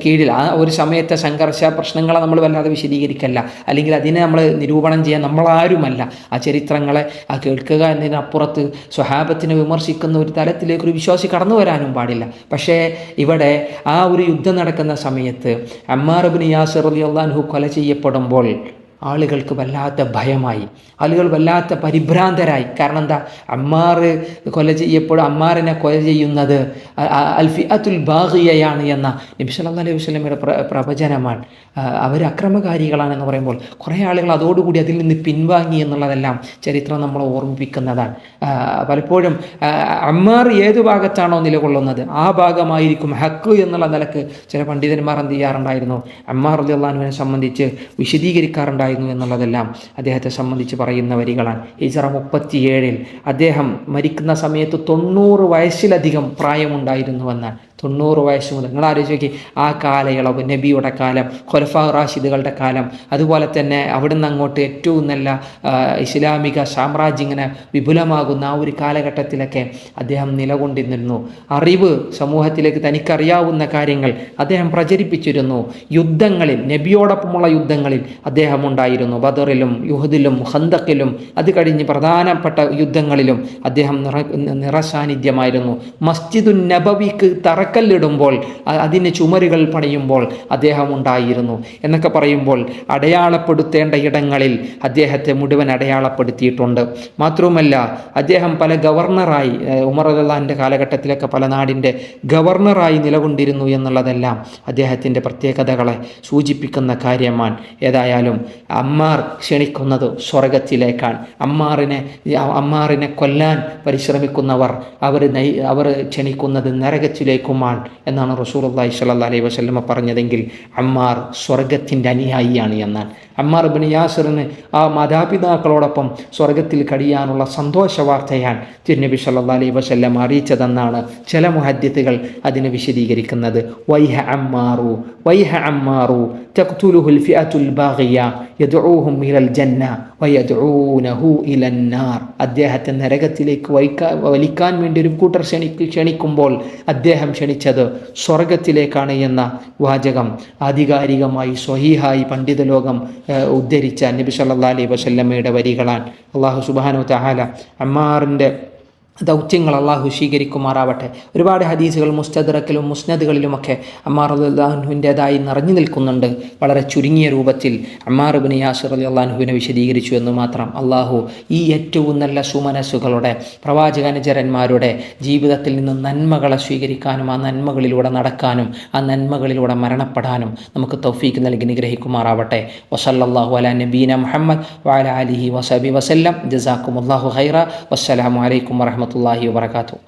കീഴിൽ ആ ഒരു സമയത്തെ സംഘർഷ പ്രശ്നങ്ങളെ നമ്മൾ വല്ലാതെ വിശദീകരിക്കല്ല, അല്ലെങ്കിൽ അതിനെ നമ്മൾ നിരൂപണം ചെയ്യാൻ നമ്മളാരുമല്ല. ആ ചരിത്രങ്ങളെ കേൾക്കുക എന്നതിനപ്പുറത്ത് സ്വഹാബത്തിനെ വിമർശിക്കുന്ന ഒരു തലത്തിലേക്ക് ഒരു വിശ്വാസി കടന്നു വരാനും പാടില്ല. പക്ഷേ ഇവിടെ ആ ഒരു യുദ്ധം നടക്കുന്ന സമയത്ത് അമ്മാർ ഇബ്നു യാസിർ റളിയല്ലാഹു അൻഹു കൊല ചെയ്യപ്പെടുമ്പോൾ ആളുകൾക്ക് വല്ലാത്ത ഭയമായി, ആളുകൾ വല്ലാത്ത പരിഭ്രാന്തരായി. കാരണം എന്താ, അമ്മാർ കൊല ചെയ്യപ്പോൾ അമ്മാറിനെ കൊല ചെയ്യുന്നത് അൽ ഫിഅത്തുൽ ബാഗിയയാണ് എന്ന നബി സല്ലല്ലാഹു അലൈഹി വസല്ലമയുടെ പ്രവചനമാണ്. അവർ അക്രമകാരികളാണെന്ന് പറയുമ്പോൾ കുറേ ആളുകൾ അതോടുകൂടി അതിൽ നിന്ന് പിൻവാങ്ങി എന്നുള്ളതെല്ലാം ചരിത്രം നമ്മളെ ഓർമ്മിപ്പിക്കുന്നതാണ്. പലപ്പോഴും അമ്മാർ ഏത് ഭാഗത്താണോ നിലകൊള്ളുന്നത് ആ ഭാഗമായിരിക്കും ഹക്ക് എന്നുള്ള നിലക്ക് ചില പണ്ഡിതന്മാർ എന്ത് ചെയ്യാറുണ്ടായിരുന്നു, അമ്മാർ റളിയല്ലാഹു അൻഹുവിനെ സംബന്ധിച്ച് വിശദീകരിക്കാറുണ്ടായിരുന്നു എന്നുള്ളതെല്ലാം അദ്ദേഹത്തെ സംബന്ധിച്ച് പറയുന്ന വരികളാണ്. ഹിജ്റ 37 അദ്ദേഹം മരിക്കുന്ന സമയത്ത് 90 വയസ്സിലധികം പ്രായമുണ്ടായിരുന്നുവെന്നാണ്. 90 വയസ്സ് മുതൽ നിങ്ങൾ ആലോചിച്ച് നോക്കി, ആ കാലയളവ്, നബിയുടെ കാലം, ഖുലഫാ റാഷിദുകളുടെ കാലം, അതുപോലെ തന്നെ അവിടുന്ന് അങ്ങോട്ട് ഏറ്റവും നല്ല ഇസ്ലാമിക സാമ്രാജ്യം ഇങ്ങനെ വിപുലമാകുന്ന ആ ഒരു കാലഘട്ടത്തിലൊക്കെ അദ്ദേഹം നിലകൊണ്ടിരുന്നു. അറിവ് സമൂഹത്തിലേക്ക് തനിക്കറിയാവുന്ന കാര്യങ്ങൾ അദ്ദേഹം പ്രചരിപ്പിച്ചിരുന്നു. യുദ്ധങ്ങളിൽ, നബിയോടൊപ്പമുള്ള യുദ്ധങ്ങളിൽ അദ്ദേഹം ഉണ്ടായിരുന്നു. ബദറിലും യുഹദിലും ഖന്തക്കിലും അത് കഴിഞ്ഞ് പ്രധാനപ്പെട്ട യുദ്ധങ്ങളിലും അദ്ദേഹം നിറസാന്നിധ്യമായിരുന്നു. മസ്ജിദുൻ നബവിക്ക് തറക്കല്ലിടുമ്പോൾ, അതിന് ചുമരുകൾ പണിയുമ്പോൾ അദ്ദേഹം ഉണ്ടായിരുന്നു എന്നൊക്കെ പറയുമ്പോൾ അടയാളപ്പെടുത്തേണ്ട ഇടങ്ങളിൽ അദ്ദേഹത്തെ മുഴുവൻ അടയാളപ്പെടുത്തിയിട്ടുണ്ട്. മാത്രവുമല്ല അദ്ദേഹം പല ഗവർണറായി, ഉമർ റളിയല്ലാഹുവിൻ്റെ കാലഘട്ടത്തിലൊക്കെ പല നാടിൻ്റെ ഗവർണറായി നിലകൊണ്ടിരുന്നു എന്നുള്ളതെല്ലാം അദ്ദേഹത്തിൻ്റെ പ്രത്യേകതകളെ സൂചിപ്പിക്കുന്ന കാര്യമാണ്. ഏതായാലും അമ്മാർ ക്ഷണിക്കുന്നത് സ്വർഗത്തിലേക്കാണ്. അമ്മാറിനെ കൊല്ലാൻ പരിശ്രമിക്കുന്നവർ അവർ ക്ഷണിക്കുന്നത് നരകത്തിലേക്കുമാണ് എന്നാണ് റസൂലുള്ളാഹി സ്വല്ലല്ലാഹു അലൈഹി വസല്ലമ പറഞ്ഞതെങ്കിൽ അമ്മാർ സ്വർഗത്തിൻ്റെ അനുയായിയാണ് എന്നാണ്. അമ്മാർ ഇബ്നു യാസിറിന് ആ മാതാപിതാക്കളോടൊപ്പം സ്വർഗത്തിൽ കഴിയാനുള്ള സന്തോഷ വാർത്തയാണ് തിരുനബി സ്വല്ലല്ലാഹു അലൈഹി വസല്ലമ അറിയിച്ചതെന്നാണ് ചില മുഹദ്ദിത്തുകൾ അതിനെ വിശദീകരിക്കുന്നത്. വൈഹ അമ്മാറു തഖ്തുലുഹുൽ ഫിഅത്തുൽ ബാഗിയ യദ്ഊഹും ഇലൽ ജന്ന വയദ്ഊനഹു ഇലൻ നാർ. അദ്ദേഹത്തെ നരകത്തിലേക്ക് വലിക്കാൻ വേണ്ടി ഒരു കൂട്ടർ ക്ഷണിക്കുമ്പോൾ അദ്ദേഹം ക്ഷണിച്ചത് സ്വർഗത്തിലേക്കാണ് എന്ന വാചകം ആധികാരികമായി സ്വഹീഹായി പണ്ഡിത ലോകം ഉദ്ധരിച്ച നബി സല്ലല്ലാഹു അലൈഹി വസല്ലമയുടെ വരികളാണ്. അല്ലാഹു സുബ്ഹാനഹു വ തആല അമ്മാറിൻ്റെ ദൗത്യങ്ങൾ അള്ളാഹു സ്വീകരിക്കുമാറാവട്ടെ. ഒരുപാട് ഹദീസുകൾ മുസ്തദ്റക്കിലും മുസ്നദുകളിലുമൊക്കെ അമ്മാർ റളിയല്ലാഹു അൻഹുവിൻ്റെതായി നിറഞ്ഞു നിൽക്കുന്നുണ്ട്. വളരെ ചുരുങ്ങിയ രൂപത്തിൽ അമ്മാർ ഇബ്നു യാസിർ റളിയല്ലാഹു അൻഹുവിനെ വിശദീകരിച്ചു എന്ന് മാത്രം. അള്ളാഹു ഈ ഏറ്റവും നല്ല സുമനസ്സുകളുടെ പ്രവാചകാനുചരന്മാരുടെ ജീവിതത്തിൽ നിന്ന് നന്മകളെ സ്വീകരിക്കാനും ആ നന്മകളിലൂടെ നടക്കാനും ആ നന്മകളിലൂടെ മരണപ്പെടാനും നമുക്ക് തൗഫീക്ക് നൽകി നിഗ്രഹിക്കുമാറാവട്ടെ. വസല്ലല്ലാഹു അലാ നബീന മുഹമ്മദ് വഅലാ ആലിഹി വസഹ്ബിഹി വസല്ലം. ജസാക്കുമുല്ലാഹു ഖൈറ. വസ്സലാമു അലൈക്കും വറഹ്മത്തുള്ളാഹി വബറകാതുഹു.